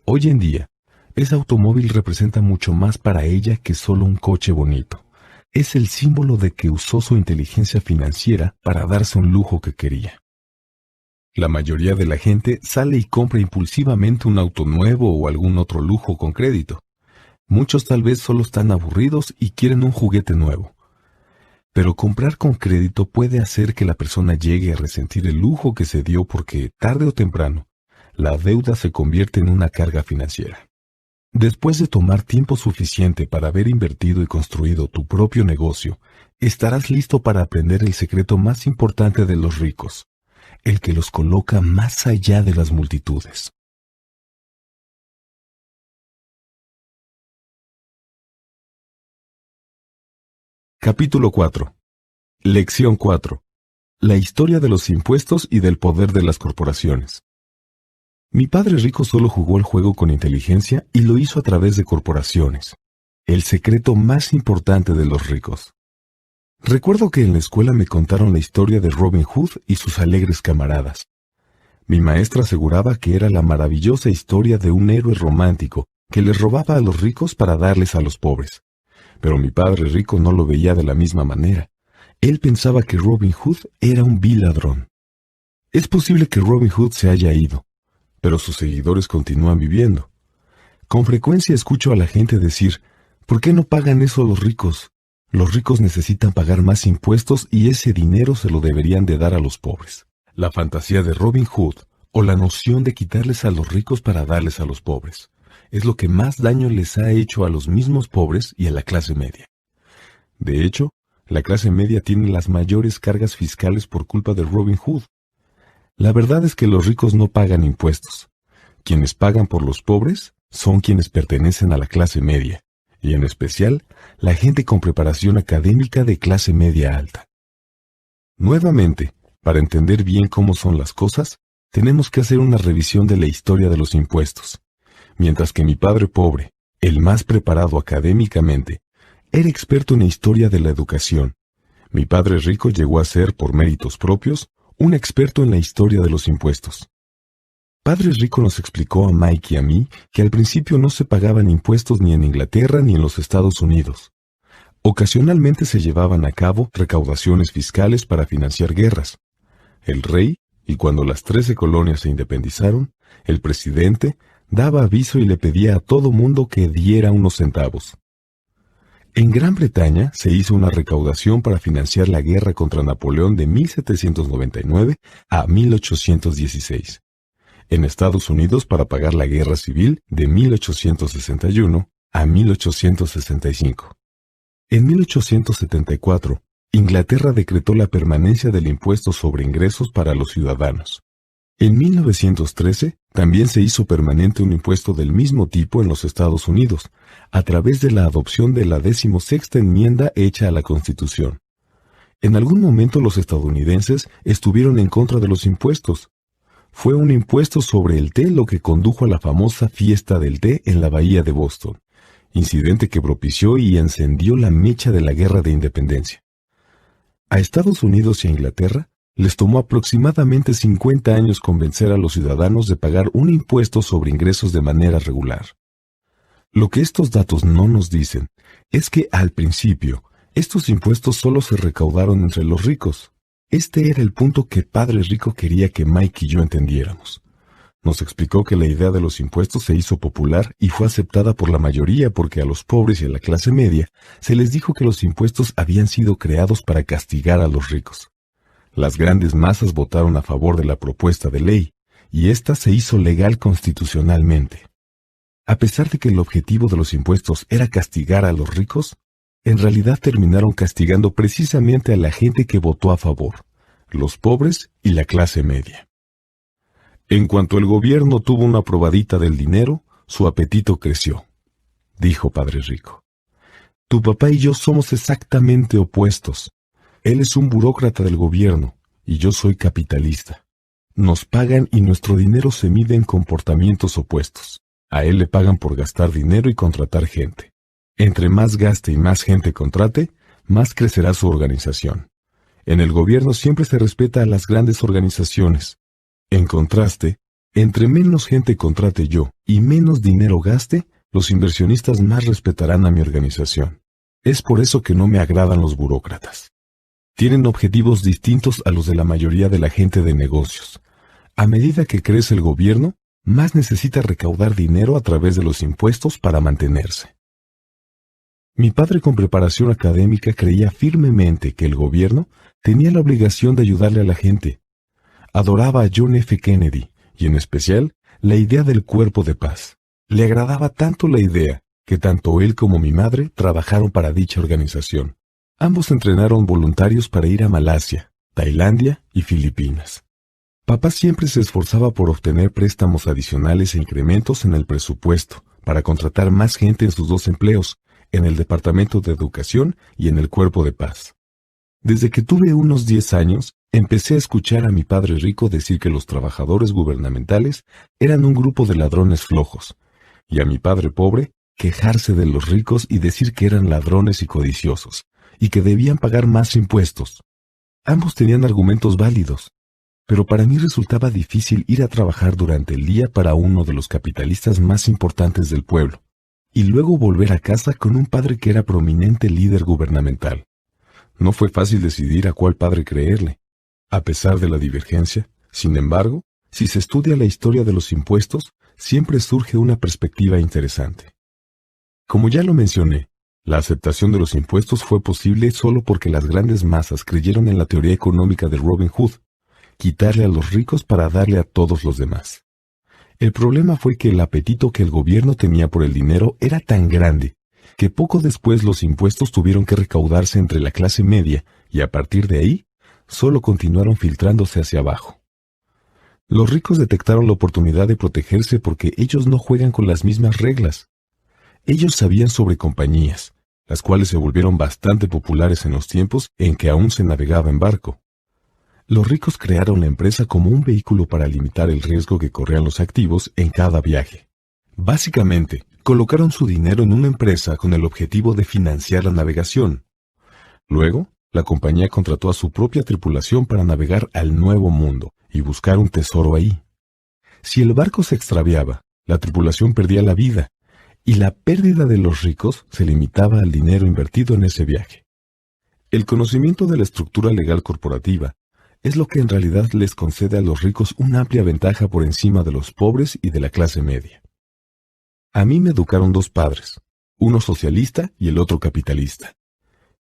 Speaker 1: Hoy en día, ese automóvil representa mucho más para ella que solo un coche bonito. Es el símbolo de que usó su inteligencia financiera para darse un lujo que quería. La mayoría de la gente sale y compra impulsivamente un auto nuevo o algún otro lujo con crédito. Muchos tal vez solo están aburridos y quieren un juguete nuevo. Pero comprar con crédito puede hacer que la persona llegue a resentir el lujo que se dio porque, tarde o temprano, la deuda se convierte en una carga financiera. Después de tomar tiempo suficiente para haber invertido y construido tu propio negocio, estarás listo para aprender el secreto más importante de los ricos, el que los coloca más allá de las multitudes. Capítulo 4. Lección 4. La historia de los impuestos y del poder de las corporaciones. Mi padre rico solo jugó el juego con inteligencia y lo hizo a través de corporaciones. El secreto más importante de los ricos. Recuerdo que en la escuela me contaron la historia de Robin Hood y sus alegres camaradas. Mi maestra aseguraba que era la maravillosa historia de un héroe romántico que les robaba a los ricos para darles a los pobres. Pero mi padre rico no lo veía de la misma manera. Él pensaba que Robin Hood era un vil ladrón. Es posible que Robin Hood se haya ido, pero sus seguidores continúan viviendo. Con frecuencia escucho a la gente decir, ¿por qué no pagan eso los ricos? Los ricos necesitan pagar más impuestos y ese dinero se lo deberían de dar a los pobres. La fantasía de Robin Hood, o la noción de quitarles a los ricos para darles a los pobres, es lo que más daño les ha hecho a los mismos pobres y a la clase media. De hecho, la clase media tiene las mayores cargas fiscales por culpa de Robin Hood. La verdad es que los ricos no pagan impuestos. Quienes pagan por los pobres son quienes pertenecen a la clase media, y en especial la gente con preparación académica de clase media alta. Nuevamente, para entender bien cómo son las cosas, tenemos que hacer una revisión de la historia de los impuestos. Mientras que mi padre pobre, el más preparado académicamente, era experto en la historia de la educación, mi padre rico llegó a ser, por méritos propios, un experto en la historia de los impuestos. Padre Rico nos explicó a Mike y a mí que al principio no se pagaban impuestos ni en Inglaterra ni en los Estados Unidos. Ocasionalmente se llevaban a cabo recaudaciones fiscales para financiar guerras. El rey, y cuando las 13 colonias se independizaron, el presidente daba aviso y le pedía a todo mundo que diera unos centavos. En Gran Bretaña se hizo una recaudación para financiar la guerra contra Napoleón de 1799 a 1816. En Estados Unidos para pagar la guerra civil de 1861 a 1865. En 1874, Inglaterra decretó la permanencia del impuesto sobre ingresos para los ciudadanos. En 1913, también se hizo permanente un impuesto del mismo tipo en los Estados Unidos, a través de la adopción de la 16ª enmienda hecha a la Constitución. En algún momento los estadounidenses estuvieron en contra de los impuestos. Fue un impuesto sobre el té lo que condujo a la famosa fiesta del té en la bahía de Boston, incidente que propició y encendió la mecha de la Guerra de Independencia. A Estados Unidos y a Inglaterra les tomó aproximadamente 50 años convencer a los ciudadanos de pagar un impuesto sobre ingresos de manera regular. Lo que estos datos no nos dicen es que al principio estos impuestos solo se recaudaron entre los ricos. Este era el punto que Padre Rico quería que Mike y yo entendiéramos. Nos explicó que la idea de los impuestos se hizo popular y fue aceptada por la mayoría porque a los pobres y a la clase media se les dijo que los impuestos habían sido creados para castigar a los ricos. Las grandes masas votaron a favor de la propuesta de ley, y ésta se hizo legal constitucionalmente. A pesar de que el objetivo de los impuestos era castigar a los ricos, en realidad terminaron castigando precisamente a la gente que votó a favor, los pobres y la clase media. En cuanto el gobierno tuvo una probadita del dinero, su apetito creció, dijo Padre Rico. Tu papá y yo somos exactamente opuestos. Él es un burócrata del gobierno y yo soy capitalista. Nos pagan y nuestro dinero se mide en comportamientos opuestos. A él le pagan por gastar dinero y contratar gente. Entre más gaste y más gente contrate, más crecerá su organización. En el gobierno siempre se respeta a las grandes organizaciones. En contraste, entre menos gente contrate yo y menos dinero gaste, los inversionistas más respetarán a mi organización. Es por eso que no me agradan los burócratas. Tienen objetivos distintos a los de la mayoría de la gente de negocios. A medida que crece el gobierno, más necesita recaudar dinero a través de los impuestos para mantenerse. Mi padre con preparación académica creía firmemente que el gobierno tenía la obligación de ayudarle a la gente. Adoraba a John F. Kennedy, y en especial la idea del cuerpo de paz. Le agradaba tanto la idea que tanto él como mi madre trabajaron para dicha organización. Ambos entrenaron voluntarios para ir a Malasia, Tailandia y Filipinas. Papá siempre se esforzaba por obtener préstamos adicionales e incrementos en el presupuesto para contratar más gente en sus dos empleos, en el Departamento de Educación y en el Cuerpo de Paz. Desde que tuve unos 10 años, empecé a escuchar a mi padre rico decir que los trabajadores gubernamentales eran un grupo de ladrones flojos, y a mi padre pobre quejarse de los ricos y decir que eran ladrones y codiciosos, y que debían pagar más impuestos. Ambos tenían argumentos válidos, pero para mí resultaba difícil ir a trabajar durante el día para uno de los capitalistas más importantes del pueblo, y luego volver a casa con un padre que era prominente líder gubernamental. No fue fácil decidir a cuál padre creerle. A pesar de la divergencia, sin embargo, si se estudia la historia de los impuestos, siempre surge una perspectiva interesante. Como ya lo mencioné, la aceptación de los impuestos fue posible solo porque las grandes masas creyeron en la teoría económica de Robin Hood, quitarle a los ricos para darle a todos los demás. El problema fue que el apetito que el gobierno tenía por el dinero era tan grande que poco después los impuestos tuvieron que recaudarse entre la clase media y a partir de ahí, solo continuaron filtrándose hacia abajo. Los ricos detectaron la oportunidad de protegerse porque ellos no juegan con las mismas reglas. Ellos sabían sobre compañías, las cuales se volvieron bastante populares en los tiempos en que aún se navegaba en barco. Los ricos crearon la empresa como un vehículo para limitar el riesgo que corrían los activos en cada viaje. Básicamente, colocaron su dinero en una empresa con el objetivo de financiar la navegación. Luego, la compañía contrató a su propia tripulación para navegar al Nuevo Mundo y buscar un tesoro ahí. Si el barco se extraviaba, la tripulación perdía la vida, y la pérdida de los ricos se limitaba al dinero invertido en ese viaje. El conocimiento de la estructura legal corporativa es lo que en realidad les concede a los ricos una amplia ventaja por encima de los pobres y de la clase media. A mí me educaron dos padres, uno socialista y el otro capitalista.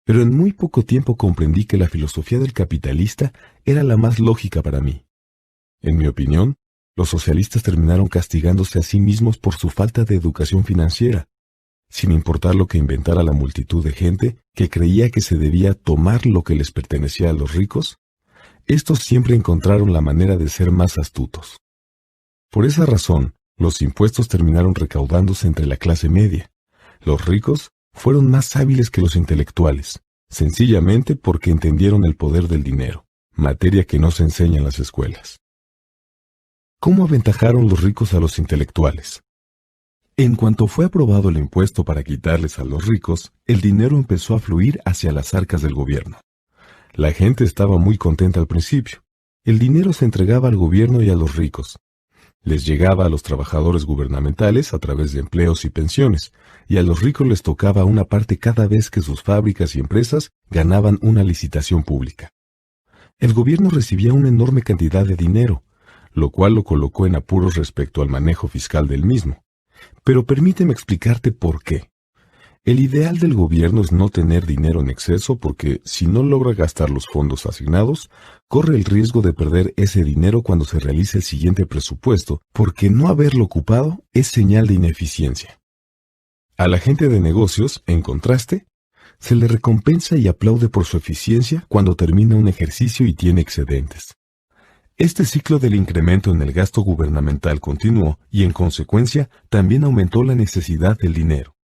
Speaker 1: Pero en muy poco tiempo comprendí que la filosofía del capitalista era la más lógica para mí. En mi opinión, los socialistas terminaron castigándose a sí mismos por su falta de educación financiera, sin importar lo que inventara la multitud de gente que creía que se debía tomar lo que les pertenecía a los ricos. Estos siempre encontraron la manera de ser más astutos. Por esa razón, los impuestos terminaron recaudándose entre la clase media. Los ricos fueron más hábiles que los intelectuales, sencillamente porque entendieron el poder del dinero, materia que no se enseña en las escuelas. ¿Cómo aventajaron los ricos a los intelectuales? En cuanto fue aprobado el impuesto para quitarles a los ricos, el dinero empezó a fluir hacia las arcas del gobierno. La gente estaba muy contenta al principio. El dinero se entregaba al gobierno y a los ricos. Les llegaba a los trabajadores gubernamentales a través de empleos y pensiones, y a los ricos les tocaba una parte cada vez que sus fábricas y empresas ganaban una licitación pública. El gobierno recibía una enorme cantidad de dinero, lo cual lo colocó en apuros respecto al manejo fiscal del mismo. Pero permíteme explicarte por qué. El ideal del gobierno es no tener dinero en exceso porque, si no logra gastar los fondos asignados, corre el riesgo de perder ese dinero cuando se realice el siguiente presupuesto, porque no haberlo ocupado es señal de ineficiencia. A la gente de negocios, en contraste, se le recompensa y aplaude por su eficiencia cuando termina un ejercicio y tiene excedentes. Este ciclo del incremento en el gasto gubernamental continuó y, en consecuencia, también aumentó la necesidad del dinero.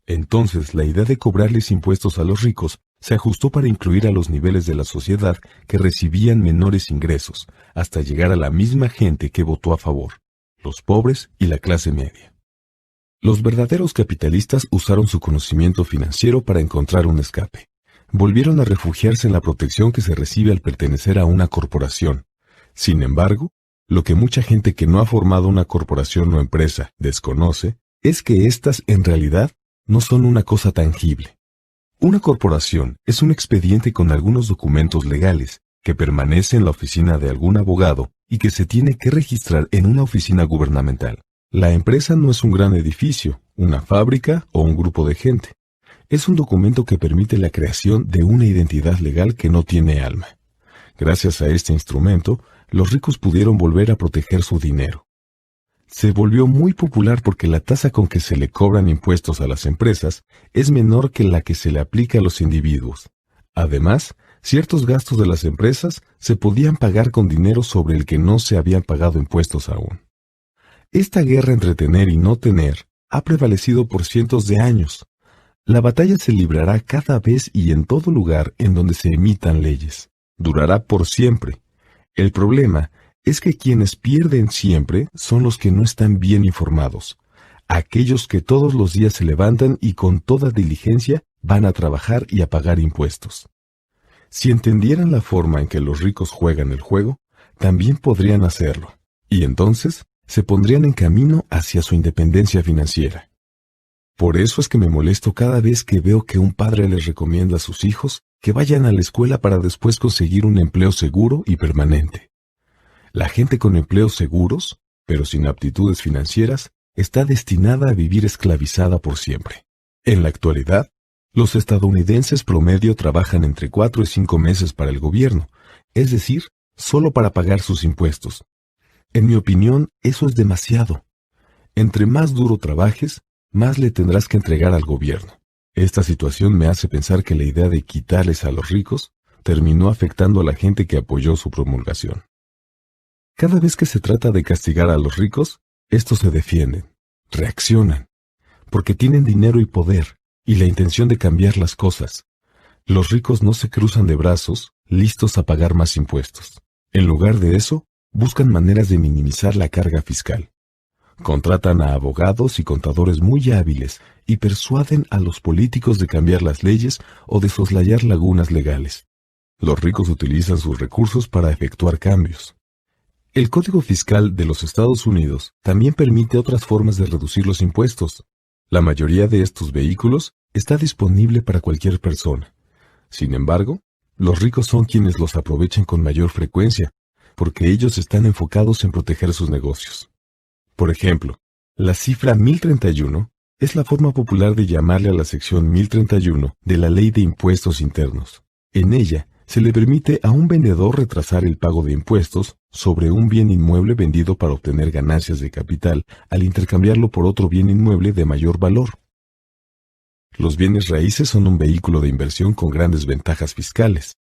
Speaker 1: Entonces, la idea de cobrarles impuestos a los ricos se ajustó para incluir a los niveles de la sociedad que recibían menores ingresos, hasta llegar a la misma gente que votó a favor, los pobres y la clase media. Los verdaderos capitalistas usaron su conocimiento financiero para encontrar un escape. Volvieron a refugiarse en la protección que se recibe al pertenecer a una corporación. Sin embargo, lo que mucha gente que no ha formado una corporación o empresa desconoce es que éstas, en realidad, no son una cosa tangible. Una corporación es un expediente con algunos documentos legales que permanece en la oficina de algún abogado y que se tiene que registrar en una oficina gubernamental. La empresa no es un gran edificio, una fábrica o un grupo de gente. Es un documento que permite la creación de una identidad legal que no tiene alma. Gracias a este instrumento, los ricos pudieron volver a proteger su dinero. Se volvió muy popular porque la tasa con que se le cobran impuestos a las empresas es menor que la que se le aplica a los individuos. Además, ciertos gastos de las empresas se podían pagar con dinero sobre el que no se habían pagado impuestos aún. Esta guerra entre tener y no tener ha prevalecido por cientos de años. La batalla se librará cada vez y en todo lugar en donde se emitan leyes. durará por siempre. El problema es que quienes pierden siempre son los que no están bien informados, aquellos que todos los días se levantan y con toda diligencia van a trabajar y a pagar impuestos. Si entendieran la forma en que los ricos juegan el juego, también podrían hacerlo, y entonces se pondrían en camino hacia su independencia financiera. Por eso es que me molesto cada vez que veo que un padre les recomienda a sus hijos que vayan a la escuela para después conseguir un empleo seguro y permanente. La gente con empleos seguros, pero sin aptitudes financieras, está destinada a vivir esclavizada por siempre. En la actualidad, los estadounidenses promedio trabajan entre 4 y 5 meses para el gobierno, es decir, solo para pagar sus impuestos. En mi opinión, eso es demasiado. Entre más duro trabajes, más le tendrás que entregar al gobierno. Esta situación me hace pensar que la idea de quitarles a los ricos terminó afectando a la gente que apoyó su promulgación. Cada vez que se trata de castigar a los ricos, estos se defienden, reaccionan, porque tienen dinero y poder, y la intención de cambiar las cosas. Los ricos no se cruzan de brazos, listos a pagar más impuestos. En lugar de eso, buscan maneras de minimizar la carga fiscal. Contratan a abogados y contadores muy hábiles y persuaden a los políticos de cambiar las leyes o de soslayar lagunas legales. Los ricos utilizan sus recursos para efectuar cambios. El Código Fiscal de los Estados Unidos también permite otras formas de reducir los impuestos. La mayoría de estos vehículos está disponible para cualquier persona. Sin embargo, los ricos son quienes los aprovechan con mayor frecuencia, porque ellos están enfocados en proteger sus negocios. Por ejemplo, la cifra 1031 es la forma popular de llamarle a la sección 1031 de la Ley de Impuestos Internos. En ella, se le permite a un vendedor retrasar el pago de impuestos sobre un bien inmueble vendido para obtener ganancias de capital al intercambiarlo por otro bien inmueble de mayor valor. Los bienes raíces son un vehículo de inversión con grandes ventajas fiscales,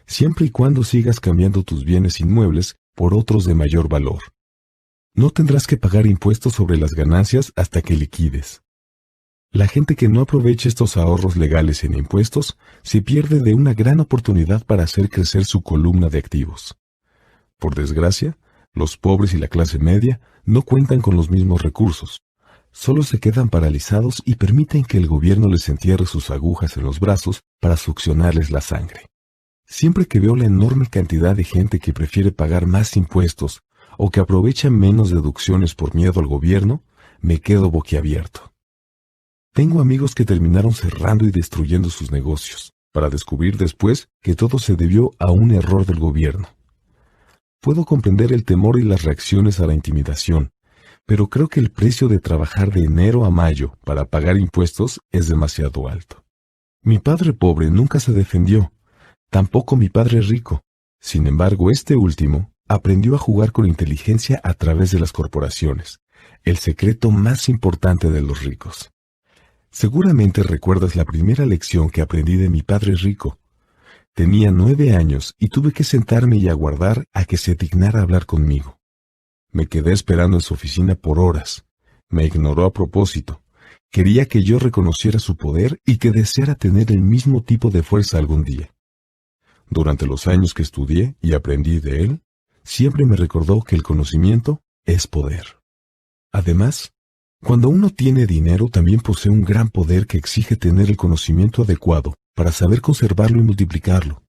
Speaker 1: siempre y cuando sigas cambiando tus bienes inmuebles por otros de mayor valor. No tendrás que pagar impuestos sobre las ganancias hasta que liquides. La gente que no aprovecha estos ahorros legales en impuestos se pierde de una gran oportunidad para hacer crecer su columna de activos. Por desgracia, los pobres y la clase media no cuentan con los mismos recursos. Solo se quedan paralizados y permiten que el gobierno les entierre sus agujas en los brazos para succionarles la sangre. Siempre que veo la enorme cantidad de gente que prefiere pagar más impuestos o que aprovecha menos deducciones por miedo al gobierno, me quedo boquiabierto. Tengo amigos que terminaron cerrando y destruyendo sus negocios, para descubrir después que todo se debió a un error del gobierno. Puedo comprender el temor y las reacciones a la intimidación, pero creo que el precio de trabajar de enero a mayo para pagar impuestos es demasiado alto. Mi padre pobre nunca se defendió, tampoco mi padre rico. Sin embargo, este último aprendió a jugar con inteligencia a través de las corporaciones, el secreto más importante de los ricos. Seguramente recuerdas la primera lección que aprendí de mi padre rico. Tenía 9 años y tuve que sentarme y aguardar a que se dignara hablar conmigo. Me quedé esperando en su oficina por horas. Me ignoró a propósito. Quería que yo reconociera su poder y que deseara tener el mismo tipo de fuerza algún día. Durante los años que estudié y aprendí de él, siempre me recordó que el conocimiento es poder. Además, cuando uno tiene dinero también posee un gran poder que exige tener el conocimiento adecuado para saber conservarlo y multiplicarlo.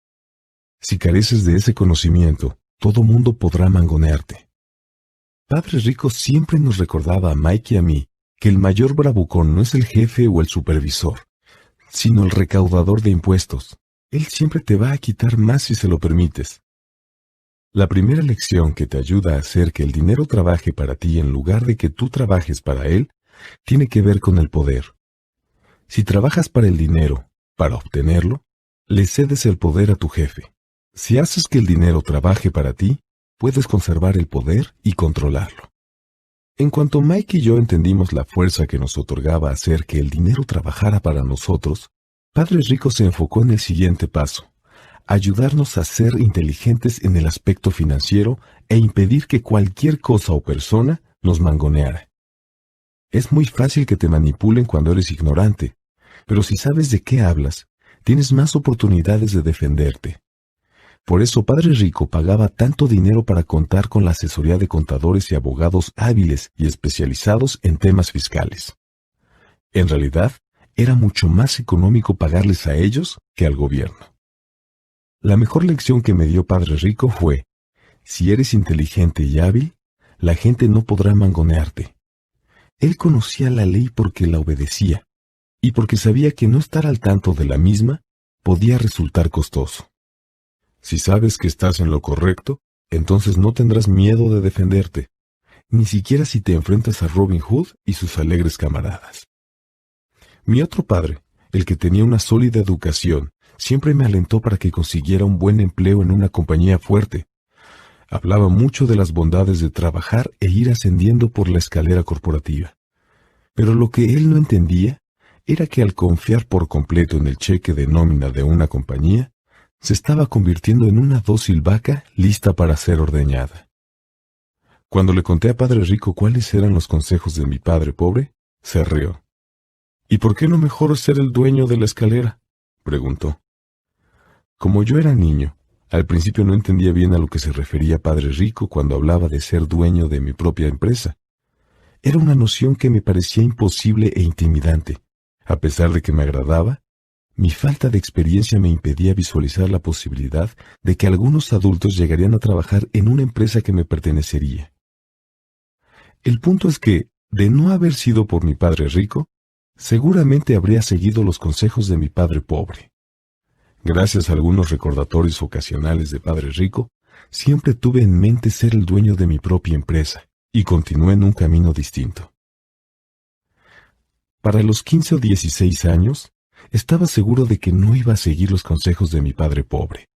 Speaker 1: Si careces de ese conocimiento, todo mundo podrá mangonearte. Padre Rico siempre nos recordaba a Mike y a mí que el mayor bravucón no es el jefe o el supervisor, sino el recaudador de impuestos. Él siempre te va a quitar más si se lo permites. La primera lección que te ayuda a hacer que el dinero trabaje para ti en lugar de que tú trabajes para él, tiene que ver con el poder. Si trabajas para el dinero, para obtenerlo, le cedes el poder a tu jefe. Si haces que el dinero trabaje para ti, puedes conservar el poder y controlarlo. En cuanto Mike y yo entendimos la fuerza que nos otorgaba hacer que el dinero trabajara para nosotros, Padre Rico se enfocó en el siguiente paso: ayudarnos a ser inteligentes en el aspecto financiero e impedir que cualquier cosa o persona nos mangoneara. Es muy fácil que te manipulen cuando eres ignorante, pero si sabes de qué hablas, tienes más oportunidades de defenderte. Por eso Padre Rico pagaba tanto dinero para contar con la asesoría de contadores y abogados hábiles y especializados en temas fiscales. En realidad, era mucho más económico pagarles a ellos que al gobierno. La mejor lección que me dio Padre Rico fue: si eres inteligente y hábil, la gente no podrá mangonearte. Él conocía la ley porque la obedecía, y porque sabía que no estar al tanto de la misma podía resultar costoso. Si sabes que estás en lo correcto, entonces no tendrás miedo de defenderte, ni siquiera si te enfrentas a Robin Hood y sus alegres camaradas. Mi otro padre, el que tenía una sólida educación, siempre me alentó para que consiguiera un buen empleo en una compañía fuerte. Hablaba mucho de las bondades de trabajar e ir ascendiendo por la escalera corporativa. Pero lo que él no entendía era que al confiar por completo en el cheque de nómina de una compañía, se estaba convirtiendo en una dócil vaca lista para ser ordeñada. Cuando le conté a Padre Rico cuáles eran los consejos de mi padre pobre, se rió. ¿Y por qué no mejor ser el dueño de la escalera?, preguntó. Como yo era niño, al principio no entendía bien a lo que se refería Padre Rico cuando hablaba de ser dueño de mi propia empresa. Era una noción que me parecía imposible e intimidante. A pesar de que me agradaba, mi falta de experiencia me impedía visualizar la posibilidad de que algunos adultos llegarían a trabajar en una empresa que me pertenecería. El punto es que, de no haber sido por mi padre rico, seguramente habría seguido los consejos de mi padre pobre. Gracias a algunos recordatorios ocasionales de Padre Rico, siempre tuve en mente ser el dueño de mi propia empresa, y continué en un camino distinto. Para los 15 o 16 años, estaba seguro de que no iba a seguir los consejos de mi padre pobre.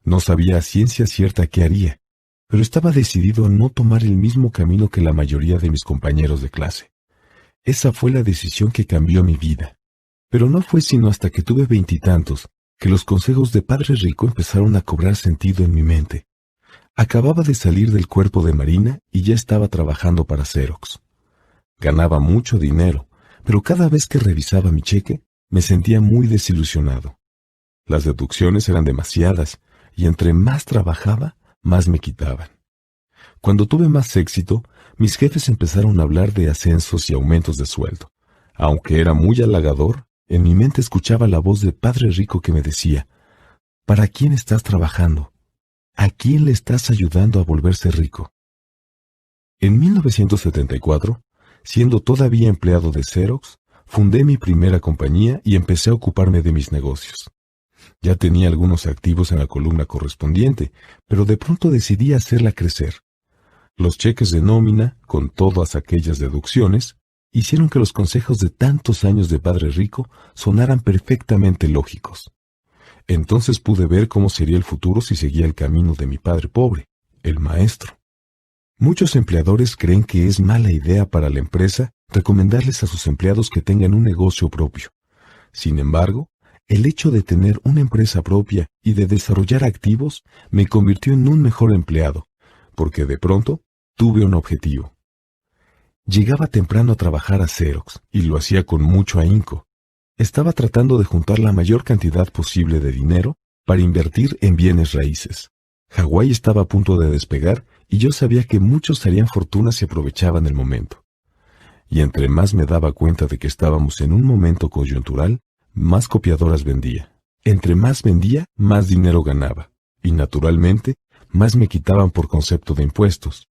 Speaker 1: No sabía a ciencia cierta qué haría, pero estaba decidido a no tomar el mismo camino que la mayoría de mis compañeros de clase. Esa fue la decisión que cambió mi vida. Pero no fue sino hasta que tuve 20 y tantos que los consejos de Padre Rico empezaron a cobrar sentido en mi mente. Acababa de salir del cuerpo de Marina y ya estaba trabajando para Xerox. Ganaba mucho dinero, pero cada vez que revisaba mi cheque, me sentía muy desilusionado. Las deducciones eran demasiadas, y entre más trabajaba, más me quitaban. Cuando tuve más éxito, mis jefes empezaron a hablar de ascensos y aumentos de sueldo. Aunque era muy halagador, en mi mente escuchaba la voz de Padre Rico que me decía: ¿para quién estás trabajando? ¿A quién le estás ayudando a volverse rico? En 1974, siendo todavía empleado de Xerox, fundé mi primera compañía y empecé a ocuparme de mis negocios. Ya tenía algunos activos en la columna correspondiente, pero de pronto decidí hacerla crecer. Los cheques de nómina, con todas aquellas deducciones, hicieron que los consejos de tantos años de Padre Rico sonaran perfectamente lógicos. Entonces pude ver cómo sería el futuro si seguía el camino de mi padre pobre, el maestro. Muchos empleadores creen que es mala idea para la empresa recomendarles a sus empleados que tengan un negocio propio. Sin embargo, el hecho de tener una empresa propia y de desarrollar activos me convirtió en un mejor empleado, porque de pronto tuve un objetivo. Llegaba temprano a trabajar a Xerox y lo hacía con mucho ahínco. Estaba tratando de juntar la mayor cantidad posible de dinero para invertir en bienes raíces. Hawái estaba a punto de despegar y yo sabía que muchos harían fortuna si aprovechaban el momento. Y entre más me daba cuenta de que estábamos en un momento coyuntural, más copiadoras vendía. Entre más vendía, más dinero ganaba. Y naturalmente, más me quitaban por concepto de impuestos.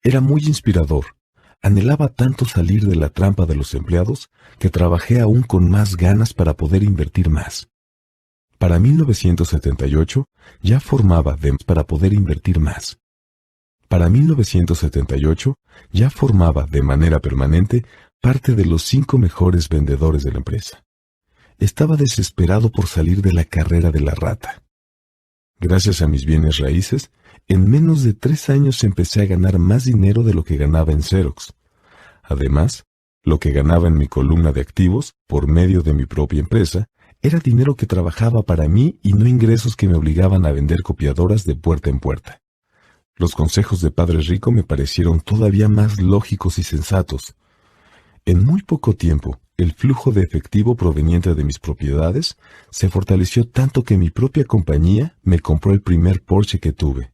Speaker 1: Era muy inspirador. Anhelaba tanto salir de la trampa de los empleados que trabajé aún con más ganas para poder invertir más. Para 1978 ya formaba para poder invertir más. Para 1978 ya formaba de manera permanente parte de los 5 mejores vendedores de la empresa. Estaba desesperado por salir de la carrera de la rata. Gracias a mis bienes raíces, en menos de 3 años empecé a ganar más dinero de lo que ganaba en Xerox. Además, lo que ganaba en mi columna de activos, por medio de mi propia empresa, era dinero que trabajaba para mí y no ingresos que me obligaban a vender copiadoras de puerta en puerta. Los consejos de Padre Rico me parecieron todavía más lógicos y sensatos. En muy poco tiempo, el flujo de efectivo proveniente de mis propiedades se fortaleció tanto que mi propia compañía me compró el primer Porsche que tuve.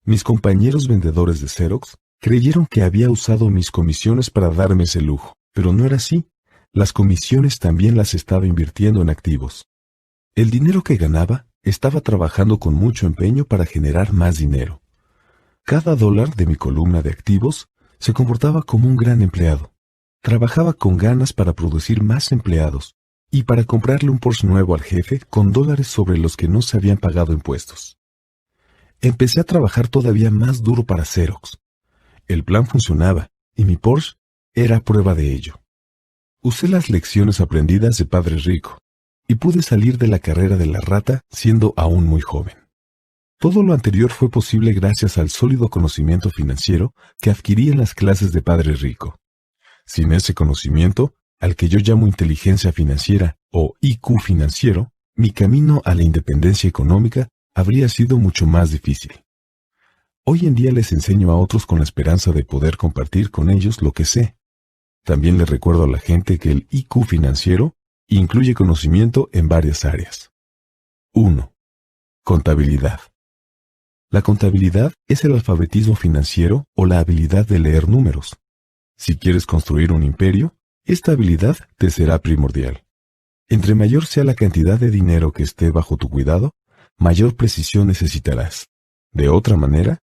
Speaker 1: Mis compañeros vendedores de Xerox creyeron que había usado mis comisiones para darme ese lujo, pero no era así. Las comisiones también las estaba invirtiendo en activos. El dinero que ganaba estaba trabajando con mucho empeño para generar más dinero. Cada dólar de mi columna de activos se comportaba como un gran empleado. Trabajaba con ganas para producir más empleados y para comprarle un Porsche nuevo al jefe con dólares sobre los que no se habían pagado impuestos. Empecé a trabajar todavía más duro para Xerox. El plan funcionaba y mi Porsche era prueba de ello. Usé las lecciones aprendidas de Padre Rico y pude salir de la carrera de la rata siendo aún muy joven. Todo lo anterior fue posible gracias al sólido conocimiento financiero que adquirí en las clases de Padre Rico. Sin ese conocimiento, al que yo llamo inteligencia financiera o IQ financiero, mi camino a la independencia económica habría sido mucho más difícil. Hoy en día les enseño a otros con la esperanza de poder compartir con ellos lo que sé. También les recuerdo a la gente que el IQ financiero incluye conocimiento en varias áreas. 1. Contabilidad. La contabilidad es el alfabetismo financiero o la habilidad de leer números. Si quieres construir un imperio, esta habilidad te será primordial. Entre mayor sea la cantidad de dinero que esté bajo tu cuidado, mayor precisión necesitarás. De otra manera,